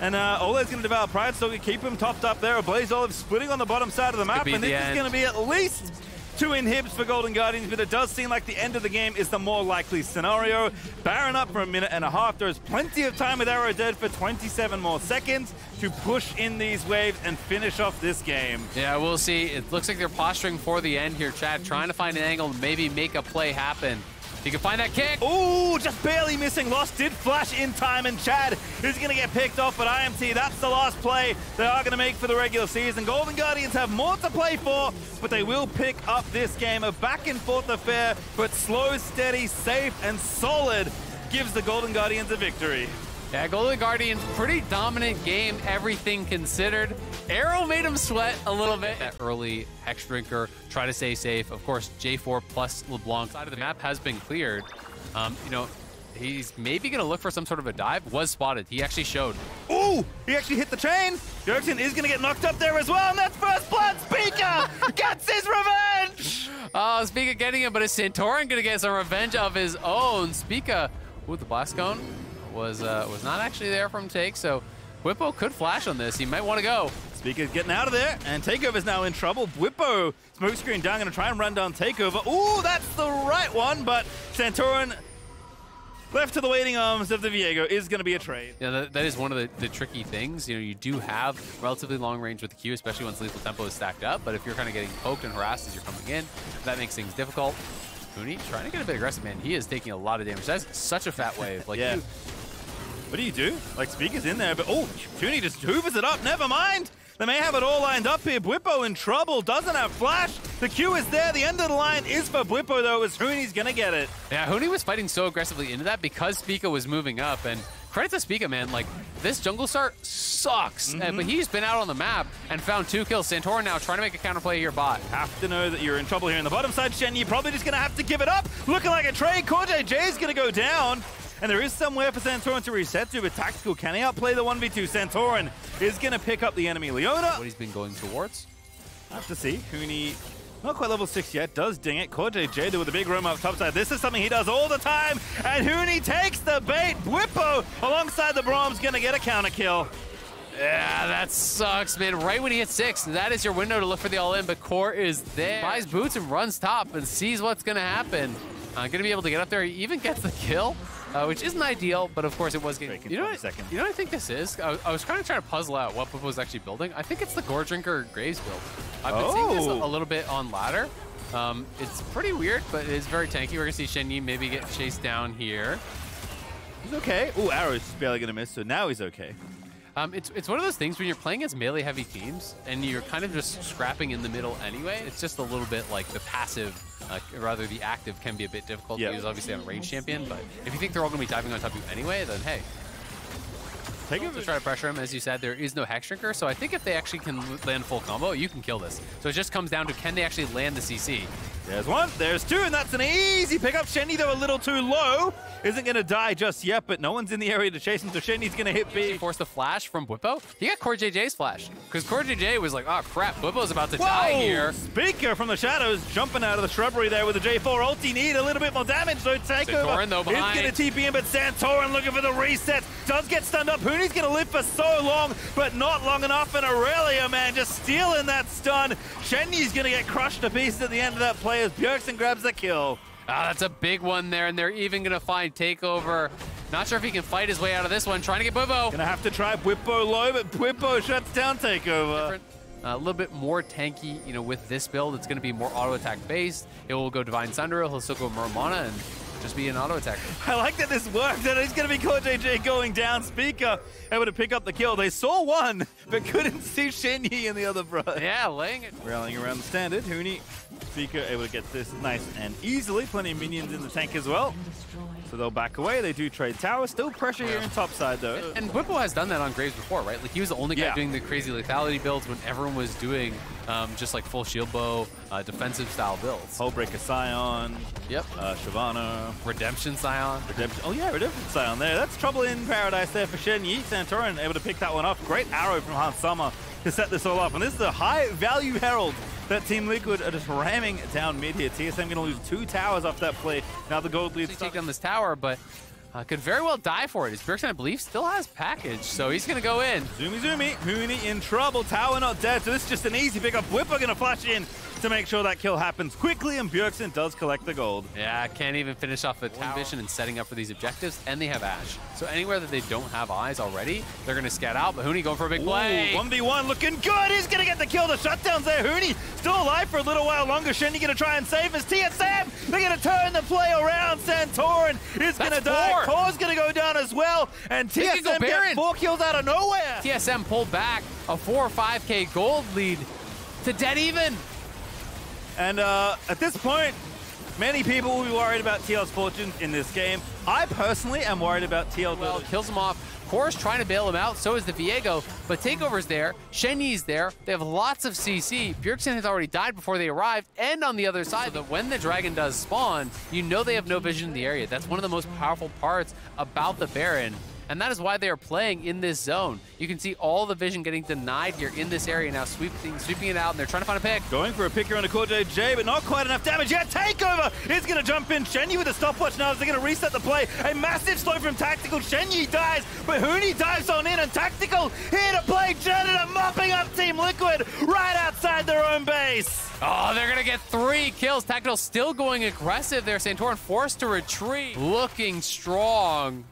And Olay's going to devour Pridestalker, keep him topped up there. Blaze Olive splitting on the bottom side of the map, and this is going to be at least 2 inhibs for Golden Guardians, but it does seem like the end of the game is the more likely scenario. Baron up for a minute and a half. There's plenty of time with Arrow dead for 27 more seconds to push in these waves and finish off this game. Yeah, we'll see. It looks like they're posturing for the end here, Chad, trying to find an angle and maybe make a play happen. You can find that kick. Ooh, just barely missing. Lost did flash in time, and Chad is going to get picked off, but IMT, that's the last play they are going to make for the regular season. Golden Guardians have more to play for, but they will pick up this game. A back-and-forth affair, but slow, steady, safe, and solid gives the Golden Guardians a victory. Yeah, Golden Guardians, pretty dominant game, everything considered. Arrow made him sweat a little bit. That early Hex Drinker, try to stay safe. Of course, J4 plus LeBlanc side of the map has been cleared. You know, he's maybe going to look for some sort of a dive. Was spotted. He actually showed. Ooh, he actually hit the chain. Jerkson is going to get knocked up there as well, and that's first blood. Spica gets his revenge. Oh, Spica getting it, but is Santorin going to get some revenge of his own? Spica with the blast cone was not actually there from Take, so Bwipo could flash on this. He might want to go. Spica's getting out of there, and Takeover's now in trouble. Bwipo, smokescreen down, going to try and run down Takeover. Ooh, that's the right one, but Santorin left to the waiting arms of the Viego is going to be a trade. Yeah, that is one of the tricky things. You know, you do have relatively long range with the Q, especially once Lethal Tempo is stacked up, but if you're kind of getting poked and harassed as you're coming in, that makes things difficult. Huni trying to get a bit aggressive, man. He is taking a lot of damage. That's such a fat wave. Like, yeah. What do you do? Like, Spica's in there, but oh, Huni just hoovers it up. Never mind. They may have it all lined up here. Bwipo in trouble, doesn't have flash. The Q is there. The end of the line is for Bwipo, though, as Huni's going to get it. Yeah, Huni was fighting so aggressively into that because Spica was moving up. And credit to Spica, man. Like, this jungle start sucks. But he's been out on the map and found 2 kills. Santorin now trying to make a counterplay here, bot. Have to know that you're in trouble here in the bottom side, Shen. You're probably just going to have to give it up. Looking like a trade. Corday J is going to go down. and there is somewhere for Santorin to reset to, but Tactical, can he outplay the 1v2? Santorin is going to pick up the enemy Leona. What he's been going towards. Have to see. Huni, not quite level 6 yet, does ding it. CoreJJ with a big roam up topside. This is something he does all the time, and Huni takes the bait. Bwipo alongside the Brahms going to get a counter kill. Yeah, that sucks, man. Right when he hits 6, that is your window to look for the all-in, but Core is there. Buys boots and runs top and sees what's going to happen. Going to be able to get up there. He even gets the kill, which isn't ideal, but of course it was getting... You know what I think this is? I was kind of trying to puzzle out what Bwipo was actually building. I think it's the Gore Drinker Graves build. I've been seeing this a little bit on ladder. It's pretty weird, but it is very tanky. We're going to see Shenyi maybe get chased down here. He's okay. Ooh, Arrow's barely going to miss, so now he's okay. It's one of those things when you're playing against melee heavy teams and you're kind of just scrapping in the middle anyway. It's just a little bit like the passive, rather the active can be a bit difficult to use obviously on a range champion. But if you think they're all going to be diving on top of you anyway, then hey. Take him to try to pressure him. As you said, there is no Hex Drinker, so I think if they actually can land full combo, you can kill this. So it just comes down to can they actually land the CC. There's one, there's two, and that's an easy pickup. Shenyi, though, a little too low. Isn't going to die just yet, but no one's in the area to chase him, so Shenyi's going to hit B. Force the flash from Bwipo. He got CoreJJ's flash, because CoreJJ was like, oh crap, Bwipo's about to die here. Speaker from the shadows, jumping out of the shrubbery there with the J4 ulti. Need a little bit more damage, so Takeover is going to TP in, but Santorin looking for the reset. Does get stunned up. Huni's going to live for so long, but not long enough, and Aurelia, man, just stealing that stun. Shenyi's going to get crushed to pieces at the end of that play as Bjergsen grabs the kill. Ah, that's a big one there, and they're even going to find Takeover. Not sure if he can fight his way out of this one. Trying to get Bwipo. Gonna have to try Bwipo low, but Bwipo shuts down Takeover. A little bit more tanky, you know, with this build. It's going to be more auto attack based. It will go Divine Sunderer. He'll still go Muramana and just be an auto attacker. I like that this worked, and it's going to be CoreJJ going down. Speaker able to pick up the kill. They saw one, but couldn't see Shenyi and the other brother. Yeah, laying it. Rallying around the standard. Huni, Speaker able to get this nice and easily. Plenty of minions in the tank as well. So they'll back away. They do trade tower. Still pressure here in top side, though. And Bwipo has done that on Graves before, right? Like, he was the only guy doing the crazy lethality builds when everyone was doing just like full shield bow, defensive style builds. Hullbreaker Scion. Yep. Shyvana. Redemption Scion. Redemption. Oh, yeah, Redemption Scion there. That's trouble in paradise there for Shenyi. Santorin able to pick that one up. Great arrow from Hans Sama to set this all up. And this is a high-value Herald that Team Liquid are just ramming down mid here. TSM going to lose 2 towers off that play. Now the gold leads. Take down this tower, but could very well die for it. His Bjergsen, I believe, still has package, so he's going to go in. Zoomy. Huni in trouble. Tower not dead, so this is just an easy pickup. Bwipo going to flash in to make sure that kill happens quickly, and Bjergsen does collect the gold. Yeah, can't even finish off the tower vision and setting up for these objectives, and they have Ashe. So anywhere that they don't have eyes already, they're going to scat out, but Huni going for a big play. 1v1 looking good. He's going to get the kill. The shutdown's there. Huni still alive for a little while longer. Shenyi going to try and save his TSM. They're going to turn the play around. Santorin is going to die. Core's going to go down as well, and TSM get 4 kills out of nowhere. TSM pulled back a 4 or 5k gold lead to dead even. And at this point, many people will be worried about TL's fortune in this game. I personally am worried about TL. Well, kills him off. Core's trying to bail him out, so is the Viego, but Takeover's there, Shenyi's there, they have lots of CC, Bjergsen has already died before they arrived, and on the other side, so that when the dragon does spawn, you know they have no vision in the area. That's one of the most powerful parts about the Baron, and that is why they are playing in this zone. You can see all the vision getting denied here in this area now, sweeping it out, and they're trying to find a pick. Going for a pick here on the CoreJJ, but not quite enough damage yet. Takeover is going to jump in. Shenyi with a stopwatch now as they're going to reset the play. A massive slow from Tactical. Shenyi dies, but Huni dives on in, and Tactical here to play Janitor, mopping up Team Liquid right outside their own base. Oh, they're going to get 3 kills. Tactical still going aggressive there. Santorin forced to retreat. Looking strong.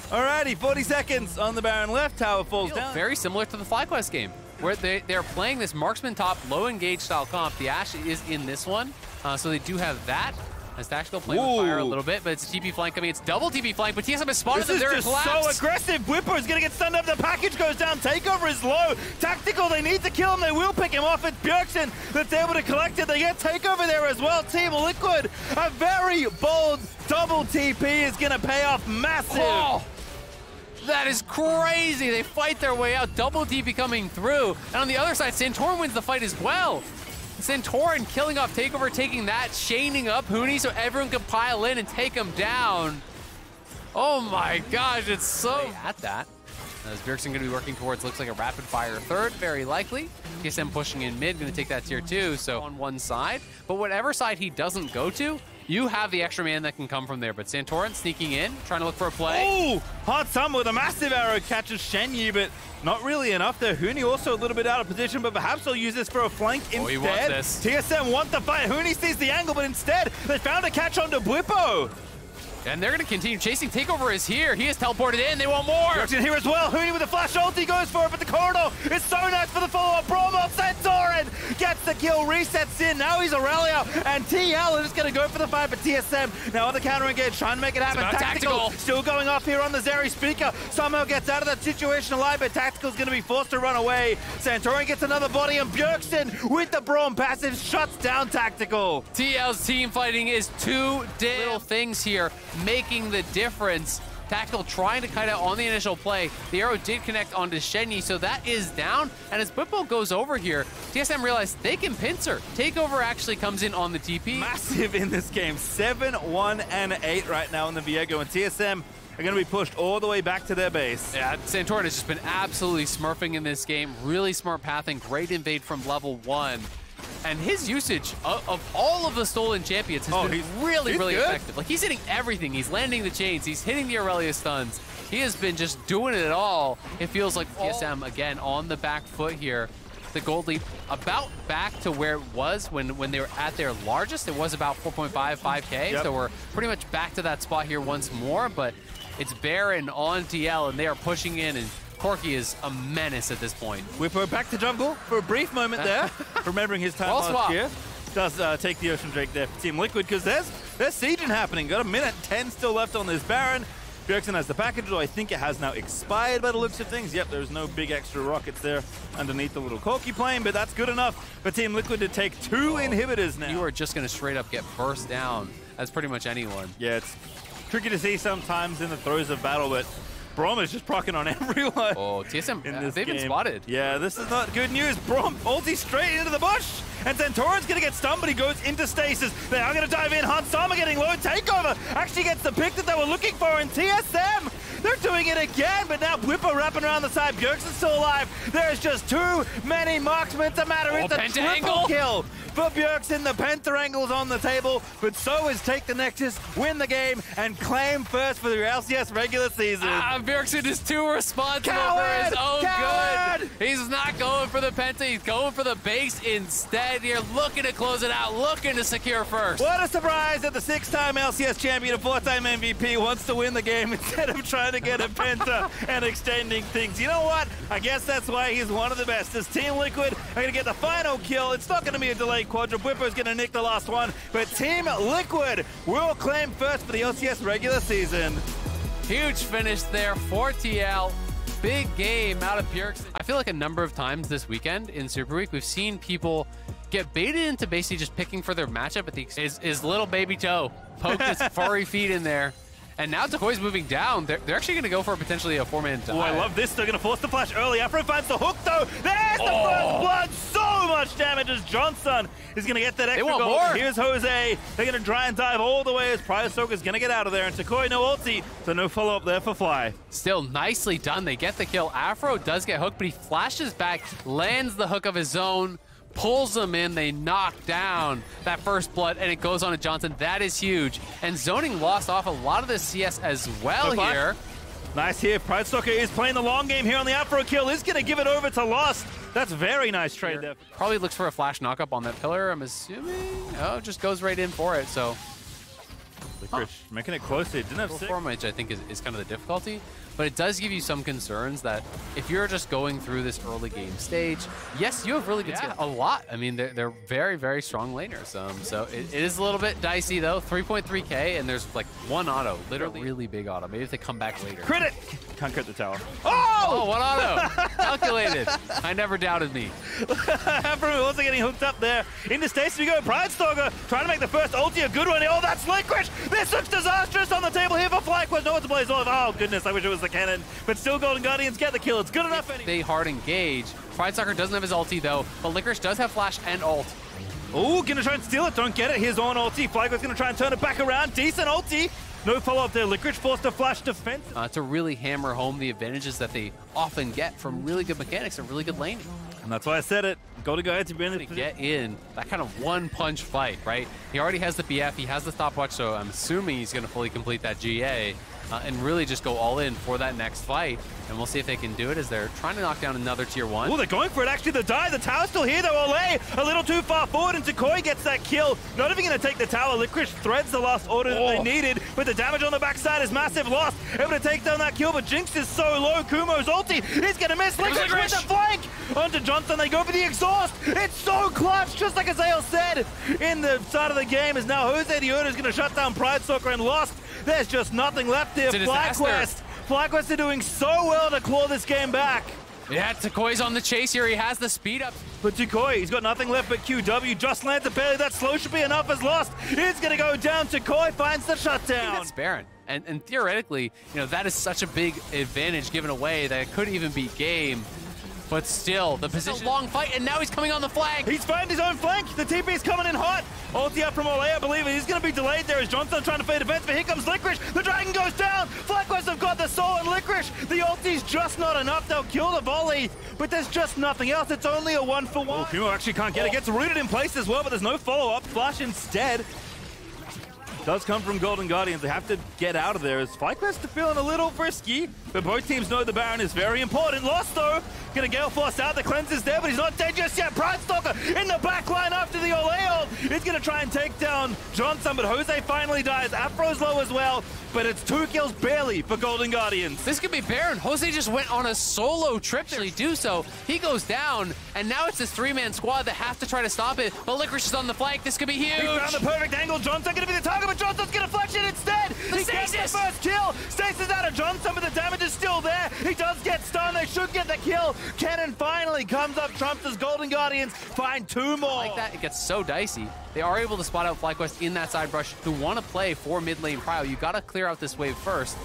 Alrighty, 40 seconds on the Baron left. Tower falls down. Very similar to the FlyQuest game, where they're playing this marksman top, low engage style comp. The Ashe is in this one, so they do have that. As Tactical playing with fire a little bit, but it's TP flank coming. It's double TP flank, but TSM has spotted them. This is just so aggressive. Bwipo is going to get stunned up. The package goes down. Takeover is low. Tactical, they need to kill him. They will pick him off. It's Bjergsen that's able to collect it. They get Takeover there as well. Team Liquid, a very bold double TP is going to pay off massive. Oh, that is crazy. They fight their way out. Double TP coming through. And on the other side, Santorin wins the fight as well. Santorin killing off Takeover, taking that, chaining up Huni so everyone can pile in and take him down. Oh my gosh, it's so at that. As Bjergsen going to be working towards, looks like a rapid fire third, very likely. TSM pushing in mid, going to take that tier 2, so on one side. But whatever side he doesn't go to, you have the extra man that can come from there. But Santorin sneaking in, trying to look for a play. Oh, Hard Summer with a massive arrow catches Shenyi, but not really enough there. Huni also a little bit out of position, but perhaps he'll use this for a flank instead. He wants this. TSM want the fight. Huni sees the angle, but instead they found a catch onto Bwipo. And they're going to continue chasing. Takeover is here. He is teleported in. They want more. Bjergsen here as well. Huni with a flash ulti goes for it, but the corridor is so nice for the follow-up. Bromo, Santorin gets the kill, resets in. Now he's Aurelia, and TL is just going to go for the fight, but TSM now on the counter engage, trying to make it happen. Tactical still going off here on the Zeri speaker. Somehow gets out of that situation alive, but Tactical's going to be forced to run away. Santorin gets another body, and Bjergsen with the Braum passive shuts down Tactical. TL's team fighting is too damn little things here, making the difference. Tactical trying to kite out on the initial play. The arrow did connect onto Shenyi, so that is down. And as Bwipo goes over here, TSM realized they can pincer. Takeover actually comes in on the TP. Massive in this game. 7, 1, and 8 right now in the Viego, and TSM are going to be pushed all the way back to their base. Yeah, Santorin has just been absolutely smurfing in this game. Really smart pathing, great invade from level 1. And his usage of all of the stolen champions has been really good. Effective. Like, he's hitting everything. He's landing the chains. He's hitting the Aurelia stuns. He has been just doing it all. It feels like TSM, again, on the back foot here. The gold lead about back to where it was when they were at their largest. It was about 4.5, 5K. Yep. So we're pretty much back to that spot here once more. But it's Baron on TL, and they are pushing in, and Corki is a menace at this point. We're back to jungle for a brief moment there. Remembering his time last year. Does take the Ocean Drake there for Team Liquid, because there's sieging happening. Got a minute 10 still left on this Baron. Bjergsen has the package, though I think it has now expired by the looks of things. Yep, there's no big extra rockets there underneath the little Corki plane, but that's good enough for Team Liquid to take 2 inhibitors now. You are just going to straight up get burst down as pretty much anyone. Yeah, it's tricky to see sometimes in the throes of battle, but Braum is just proccing on everyone. Oh, TSM, they've been spotted. Yeah, this is not good news. Braum ulti straight into the bush. And Santorin's going to get stunned, but he goes into stasis. They are going to dive in. Hansama getting low. Takeover actually gets the pick that they were looking for. And TSM, they're doing it again. But now Bwipo wrapping around the side. Bjergsen's still alive. There's just too many marksmen to matter. It's a triple kill for Bjergsen. The Penta angle's on the table. But so is Take the Nexus, win the game, and claim first for the LCS regular season. Bjergsen is too responsible for his own good. He's not going for the Penta. He's going for the base instead. Here, looking to close it out, looking to secure first. What a surprise that the 6-time LCS champion and 4-time MVP wants to win the game instead of trying to get a Penta and extending things. You know what? I guess that's why he's one of the best. As Team Liquid are going to get the final kill. It's not going to be a delayed quadra. Bwipo's going to nick the last one, but Team Liquid will claim first for the LCS regular season. Huge finish there for TL. Big game out of Bjergsen. I feel like a number of times this weekend in Super Week, we've seen people get baited into basically just picking for their matchup at the his little baby toe. Poke his furry feet in there. And now Takoi's moving down. They're actually going to go for potentially a 4-man dive. Oh, I love this. They're going to force the flash early. Afro finds the hook, though. There's the first blood. So much damage as Johnson is going to get that extra goal. Here's Jose. They're going to try and dive all the way as Pryosoka's going to get out of there. And Takoi no ulti, so no follow-up there for Fly. Still nicely done. They get the kill. Afro does get hooked, but he flashes back, lands the hook of his own, pulls them in, they knock down that first blood, and it goes on to Johnson. That is huge. And Zoning lost off a lot of the CS as well here. Nice here. Pryosoka is playing the long game here on the Afro kill. Is going to give it over to Lost. That's very nice trade there. Probably looks for a flash knockup on that pillar, I'm assuming. Oh, just goes right in for it, so. Licorice making it closer. Didn't have which I think is kind of the difficulty, but it does give you some concerns that if you're just going through this early game stage, yes, you have really good skills. A lot. I mean, they're very, very strong laners. So it is a little bit dicey though. 3.3K, and there's like one auto, literally really big auto. Maybe if they come back later. Crit it! Can't crit the tower. Oh, one auto. Calculated. I never doubted me. Afro also getting hooked up there. Into stasis we go. Pridestalker trying to make the first ulti a good one. Oh, that's Licorice! This looks disastrous on the table here for FlyQuest. No one to blaze off. Oh, goodness, I wish it was the cannon. But still, Golden Guardians get the kill. It's good enough anyway. They hard engage. Pridestalker doesn't have his ulti, though, but Licorice does have flash and ult. Oh, gonna try and steal it. Don't get it. Here's on ulti. Flygo's gonna try and turn it back around. Decent ulti. No follow-up there. Licorice forced to flash defense. To really hammer home the advantages that they often get from really good mechanics and really good laning. And that's why I said it. Golden Guardians have been in To get in that kind of one-punch fight, right? He already has the BF, he has the stopwatch, so I'm assuming he's going to fully complete that GA and really just go all in for that next fight. And we'll see if they can do it as they're trying to knock down another tier 1. Oh, they're going for it. Actually, the dive. The tower's still here, though. Olay a little too far forward, and Takoi gets that kill. Not even going to take the tower. Licorice threads the last order that they needed, but the damage on the backside is massive. Lost. Able to take down that kill, but Jinx is so low. Kumo's ulti is going to miss. Licorice with the flank. Onto Johnson. They go for the exhaust. It's so clutch, just like Azael said in the start of the game, is now Jose Dioda is going to shut down Pride Soccer, and Lost. There's just nothing left here. FlyQuest are doing so well to claw this game back. Yeah, Takoi's on the chase here. He has the speed up. But Takoi, he's got nothing left but QW. Just lands a barely. That slow should be enough as Lost. It's going to go down. Takoi finds the shutdown. That's Baron. And theoretically, you know, that is such a big advantage given away that it could even beat game. But still, the position, a long fight, and now he's coming on the flank. He's found his own flank. The TP's coming in hot. Ulti up from Olay, I believe. He's going to be delayed there as Johnson trying to fade defense, but here comes Licorice. The Dragon goes down. FlyQuest have got the soul and Licorice. The ulti's just not enough. They'll kill the volley, but there's just nothing else. It's only a 1-for-1. Oh, Kumo actually can't get it. Gets rooted in place as well, but there's no follow-up. Flash instead. Does come from Golden Guardians. They have to get out of there as FlyQuest are feeling a little frisky, but both teams know the Baron is very important. Lost though, gonna Gale Force out. The cleanse is there, but he's not dead just yet. Pride Stalker in the back line after the Olay ult. He's gonna try and take down Johnson, but Jose finally dies. Afro's low as well, but it's 2 kills barely for Golden Guardians. This could be Baron. Jose just went on a solo trip to do so. He goes down, and now it's this 3-man squad that have to try to stop it. But Licorice is on the flank. This could be huge. He found the perfect angle. Johnson gonna be the target, but Johnson's gonna flash it instead. He gets the first kill. Stasis out of Johnson, but the damage is still there. He does get stunned. They should get the kill. Cannon finally comes up, trumps as Golden Guardians find 2 more. Like that, it gets so dicey. They are able to spot out FlyQuest in that side brush who want to play for mid lane prio. You got to clear out this wave first.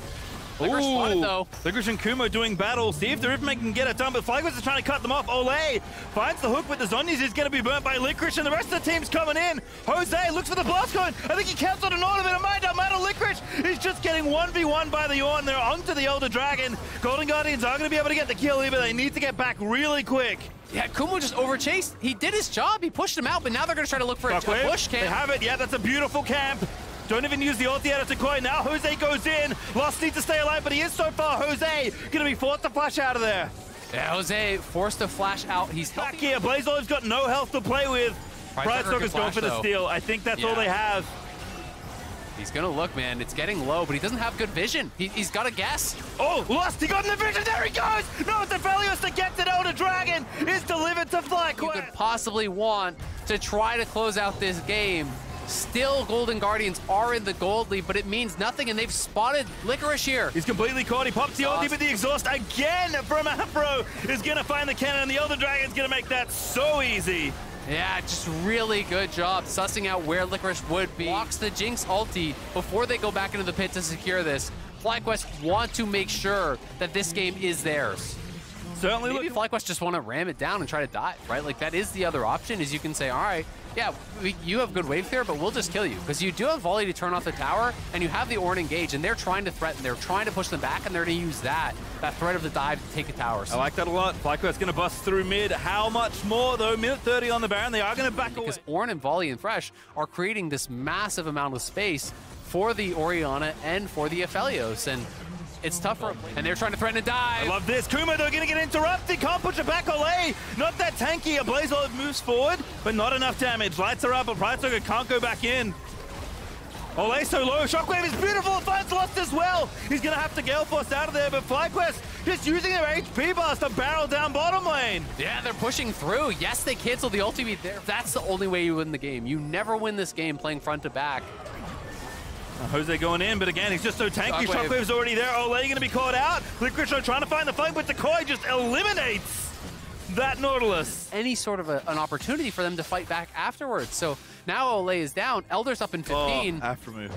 Licorice spotted though. Licorice and Kumo doing battle. See if the Ripman can get it done, but FlyQuest is trying to cut them off. Olay finds the hook with the Zhonya's. He's going to be burnt by Licorice, and the rest of the team's coming in. Jose looks for the blast cone. I think he counts on an order, but it might not matter. Licorice is just getting 1v1 by the Ornn. They're onto the Elder Dragon. Golden Guardians are going to be able to get the kill here, but they need to get back really quick. Yeah, Kumo just overchased. He did his job. He pushed him out, but now they're going to try to look for a push camp. They have it. Yeah, that's a beautiful camp. Don't even use the ulti out of Takoi. Now Jose goes in. Lost needs to stay alive, but he is so far. Jose going to be forced to flash out of there. Yeah, Jose forced to flash out. He's back here. BlazeOlive's got no health to play with. Pride Stalker's going for the steal. I think that's all they have. He's going to look, man. It's getting low, but he doesn't have good vision. He's got to guess. Oh, Lost. He got in the vision. There he goes. No, it's Aphelios that gets it. Elder Dragon is delivered to FlyQuest. You could possibly want to try to close out this game. Still, Golden Guardians are in the gold lead, but it means nothing, and they've spotted Licorice here. He's completely caught. He pops the ulti, but the exhaust again from Afro is going to find the cannon, and the Elder Dragon's going to make that so easy. Yeah, just really good job sussing out where Licorice would be. Blocks the Jinx ulti before they go back into the pit to secure this. FlyQuest want to make sure that this game is theirs. Certainly. Maybe FlyQuest just want to ram it down and try to dive, right? Like, that is the other option, is you can say, all right, yeah, you have good wave clear, but we'll just kill you. Because you do have volley to turn off the tower, and you have the Ornn engaged, and they're trying to threaten. They're trying to push them back, and they're going to use that threat of the dive to take the towers. I like that a lot. FlyQuest going to bust through mid. How much more, though? Minute 30 on the Baron. They are going to back away. Because Ornn and Volley and Thresh are creating this massive amount of space for the Orianna and for the Aphelios, and it's tough for them. And they're trying to threaten to dive. I love this. Kumo, they're going to get interrupted. Can't push it back. Olay, not that tanky. A BlazeOlive moves forward, but not enough damage. Lights are up, but Pride Stalker can't go back in. Olay so low. Shockwave is beautiful. It finds Lost as well. He's going to have to Gale Force out of there, but FlyQuest just using their HP bars to barrel down bottom lane. Yeah, they're pushing through. Yes, they canceled the ultimate there. That's the only way you win the game. You never win this game playing front to back. Jose going in, but again, he's just so tanky. Shockwave's already there. Olay going to be caught out. Licorice trying to find the flank, but Takoi just eliminates that Nautilus. Any sort of an opportunity for them to fight back afterwards. So now Olay is down. Elder's up in 15. Oh, Afromove.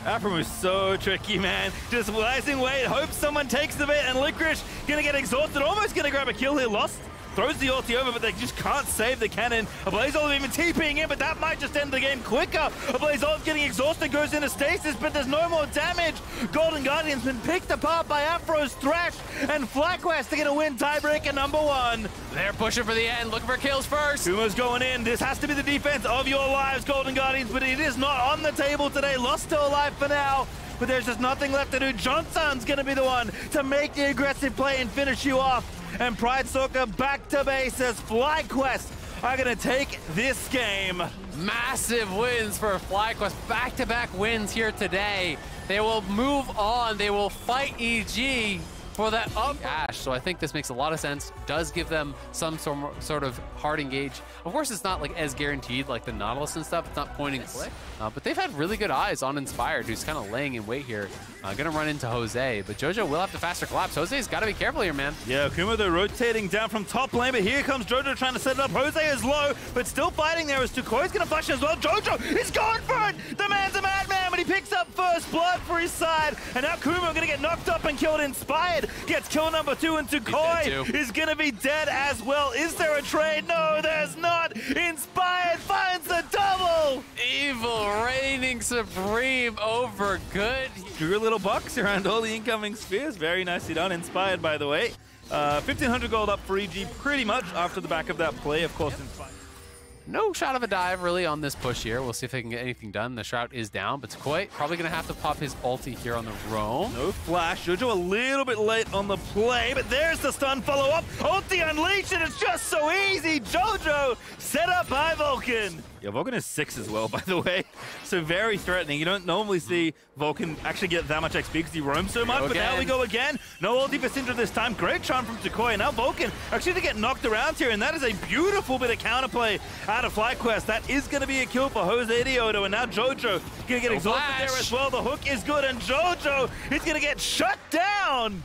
Afromove's so tricky, man. Just rising weight, hope someone takes the bait, and Licorice going to get exhausted, almost going to grab a kill here. Lost throws the ulti over, but they just can't save the cannon. Ablazeolive even TPing in, but that might just end the game quicker. Ablazeolive getting exhausted, goes into stasis, but there's no more damage. Golden Guardian's been picked apart by Afro's Thresh, and FlyQuest are going to win tiebreaker number 1. They're pushing for the end, looking for kills first. Kumo's going in. This has to be the defense of your lives, Golden Guardians, but it is not on the table today. Lost to alive for now, but there's just nothing left to do. Johnson's going to be the one to make the aggressive play and finish you off. And Pride Soccer back to base as FlyQuest are going to take this game. Massive wins for FlyQuest. Back-to-back wins here today. They will move on. They will fight EG for that up Ash. So I think this makes a lot of sense. Does give them some sort of hard engage. Of course, it's not like as guaranteed like the Nautilus and stuff. It's not pointing click. But they've had really good eyes on Inspired, who's kind of laying in wait here. Gonna run into Jose, but Jojo will have to faster collapse. Jose's got to be careful here, man. Yeah, Kumo, they're rotating down from top lane, but here comes Jojo trying to set it up. Jose is low, but still fighting there as Tukoi's gonna flash as well. Jojo is going for it! The man's a madman, but he picks up first blood for his side, and now Kumo gonna get knocked up and killed. Inspired gets kill number 2, and Tukoi is gonna be dead as well. Is there a trade? No, there's not. Inspired finds the double! Evil reigning supreme over good. Drew a little box around all the incoming spheres. Very nicely done. Inspired, by the way. 1,500 gold up for EG pretty much after the back of that play. Of course, Inspired. No shot of a dive really on this push here. We'll see if they can get anything done. The Shroud is down, but Tukoi probably going to have to pop his ulti here on the roam. No flash. Jojo a little bit late on the play, but there's the stun follow-up. Ulti unleashed, and it's just so easy. Jojo set up by Vulcan. Yeah, Vulcan is 6 as well, by the way. So very threatening. You don't normally see Vulcan actually get that much XP because he roams so much, but now we go again. No ulti for Syndra this time. Great charm from Tukoi. Now Vulcan actually to get knocked around here, and that is a beautiful bit of counterplay out of FlyQuest. That is going to be a kill for Jose Diodo, and now Jojo going to get exhausted there as well. The hook is good, and Jojo is going to get shut down.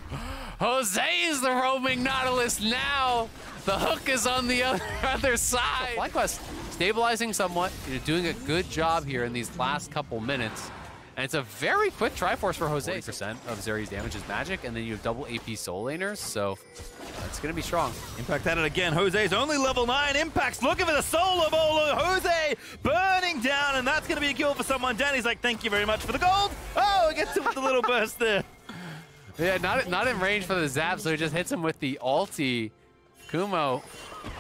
Jose is the roaming Nautilus now. The hook is on the other side. FlyQuest stabilizing somewhat. You're doing a good job here in these last couple minutes. And it's a very quick Triforce for Jose. 40% of Zeri's damage is magic, and then you have double AP Soul Laners, so it's going to be strong. Impact at it again. Jose's only level 9. Impact's looking for the Solar Bolo. Jose burning down, and that's going to be a kill for someone. Danny's like, thank you very much for the gold. Oh, it gets him with the little burst there. Yeah, not in range for the zap, so he just hits him with the ulti. Kumo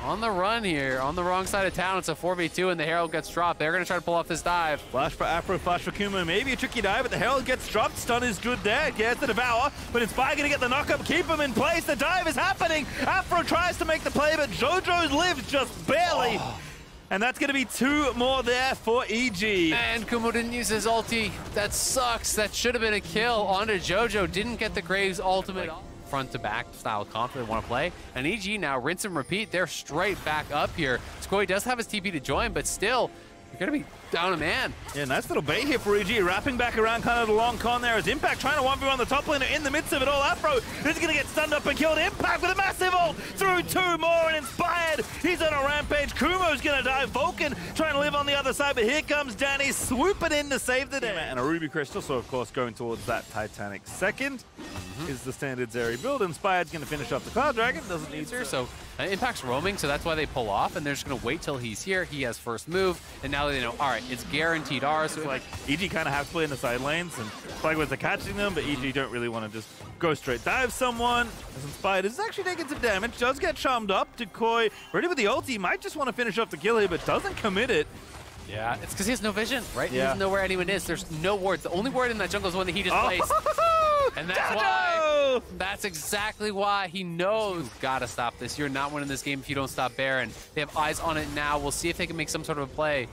on the run here, on the wrong side of town. It's a 4v2, and the Herald gets dropped. They're going to try to pull off this dive. Flash for Afro, flash for Kumo. Maybe a tricky dive, but the Herald gets dropped. Stun is good there. Gets the Devour, but Inspire going to get the knock-up, keep him in place. The dive is happening. Afro tries to make the play, but Jojo lives just barely. Oh. And that's going to be 2 more there for EG. And Kumo didn't use his ulti. That sucks. That should have been a kill onto Jojo. Didn't get the Graves ultimate. Front to back style comp they want to play. And EG now rinse and repeat. They're straight back up here. Tukoi does have his TP to join, but still, you're going to be down a man. Yeah, nice little bait here for EG. Wrapping back around kind of the long con there as Impact trying to 1v1 the top laner in the midst of it all. Afro is going to get stunned up and killed. Impact with a massive ult through 2 more and Inspired. He's on a rampage. Kumo's going to die. Vulcan trying to live on the other side, but here comes Danny swooping in to save the day. And a Ruby Crystal, so of course going towards that Titanic second is the standard Zeri build. Inspired's going to finish off the Cloud Dragon. Doesn't need to. So Impact's roaming, so that's why they pull off, and they're just going to wait till he's here. He has first move, and now they know, all right, it's guaranteed ours. So like EG kind of have to play in the side lanes, and FlyQuest are catching them, but EG don't really want to just go straight dive someone. As Inspired is actually taking some damage, does get charmed up. Tukoi ready with the ulti, might just want to finish off the kill here, but doesn't commit it. Yeah, it's because he has no vision, right? Yeah. He doesn't know where anyone is. There's no ward. The only ward in that jungle is one that he just placed. And that's why, that's exactly why he knows, gotta stop this. You're not winning this game if you don't stop Baron. They have eyes on it now. We'll see if they can make some sort of a play.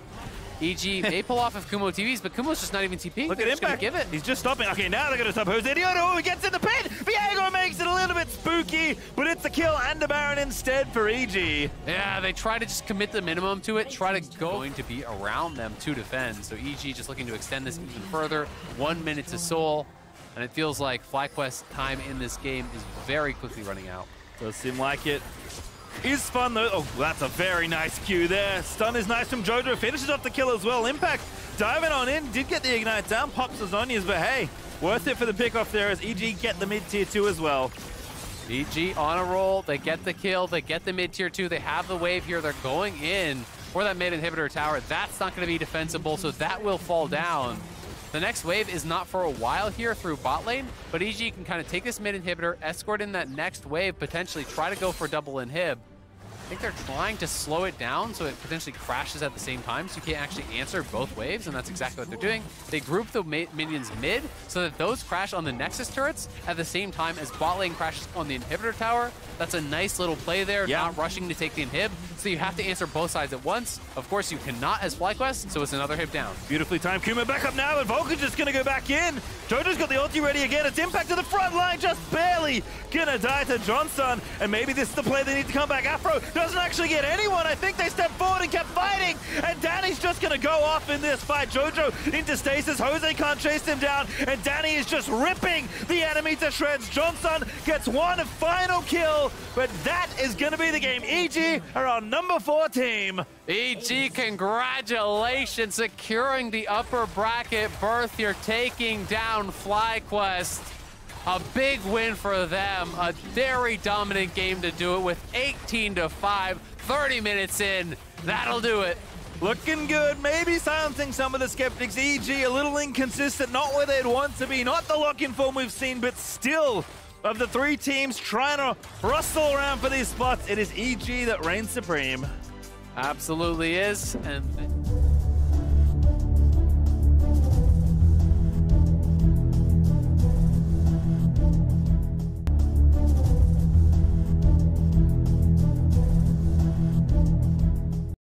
EG may pull off if Kumo TVs, but Kumo's just not even TPing. Look at Impact. Give it. He's just stopping. Okay, now they're going to stop Jose Diodo. Oh, he gets in the pit. Viego makes it a little bit spooky, but it's a kill and a Baron instead for EG. Yeah, they try to just commit the minimum to it, try to going to be around them to defend. So EG just looking to extend this even further. 1 minute to Soul, and it feels like FlyQuest time in this game is very quickly running out. Does seem like it. Is fun though. Oh, that's a very nice Q there. Stun is nice from Jojo. Finishes off the kill as well. Impact diving on in. Did get the Ignite down. Pops the Zhonya's, but hey, worth it for the pick off there as EG get the mid tier 2 as well. EG on a roll, they get the kill, they get the mid-tier 2, they have the wave here, they're going in for that mid inhibitor tower. That's not going to be defensible, so that will fall down. The next wave is not for a while here through bot lane, but EG can kind of take this mid inhibitor, escort in that next wave, potentially try to go for double inhib. I think they're trying to slow it down so it potentially crashes at the same time, so you can't actually answer both waves, and that's exactly what they're doing. They group the minions mid so that those crash on the Nexus turrets at the same time as bot lane crashes on the inhibitor tower. That's a nice little play there, not rushing to take the inhib, so you have to answer both sides at once. Of course, you cannot as FlyQuest, so it's another hib down. Beautifully timed. Kuma back up now, and Volk's just going to go back in. Jojo's got the ulti ready again. It's impact to the front line, just barely gonna die to Johnson, and maybe this is the play they need to come back. Afro doesn't actually get anyone. I think they stepped forward and kept fighting, and Danny's just gonna go off in this fight. Jojo into stasis. Jose can't chase him down, and Danny is just ripping the enemy to shreds. Johnson gets one final kill, but that is gonna be the game. EG are our number 4 team. EG, congratulations, securing the upper bracket berth. You're taking down FlyQuest. A big win for them. A very dominant game to do it with 18-5, 30 minutes in. That'll do it. Looking good, maybe silencing some of the skeptics. EG a little inconsistent, not where they'd want to be, not the lock-in form we've seen, but still, of the 3 teams trying to rustle around for these spots, it is EG that reigns supreme. Absolutely is, and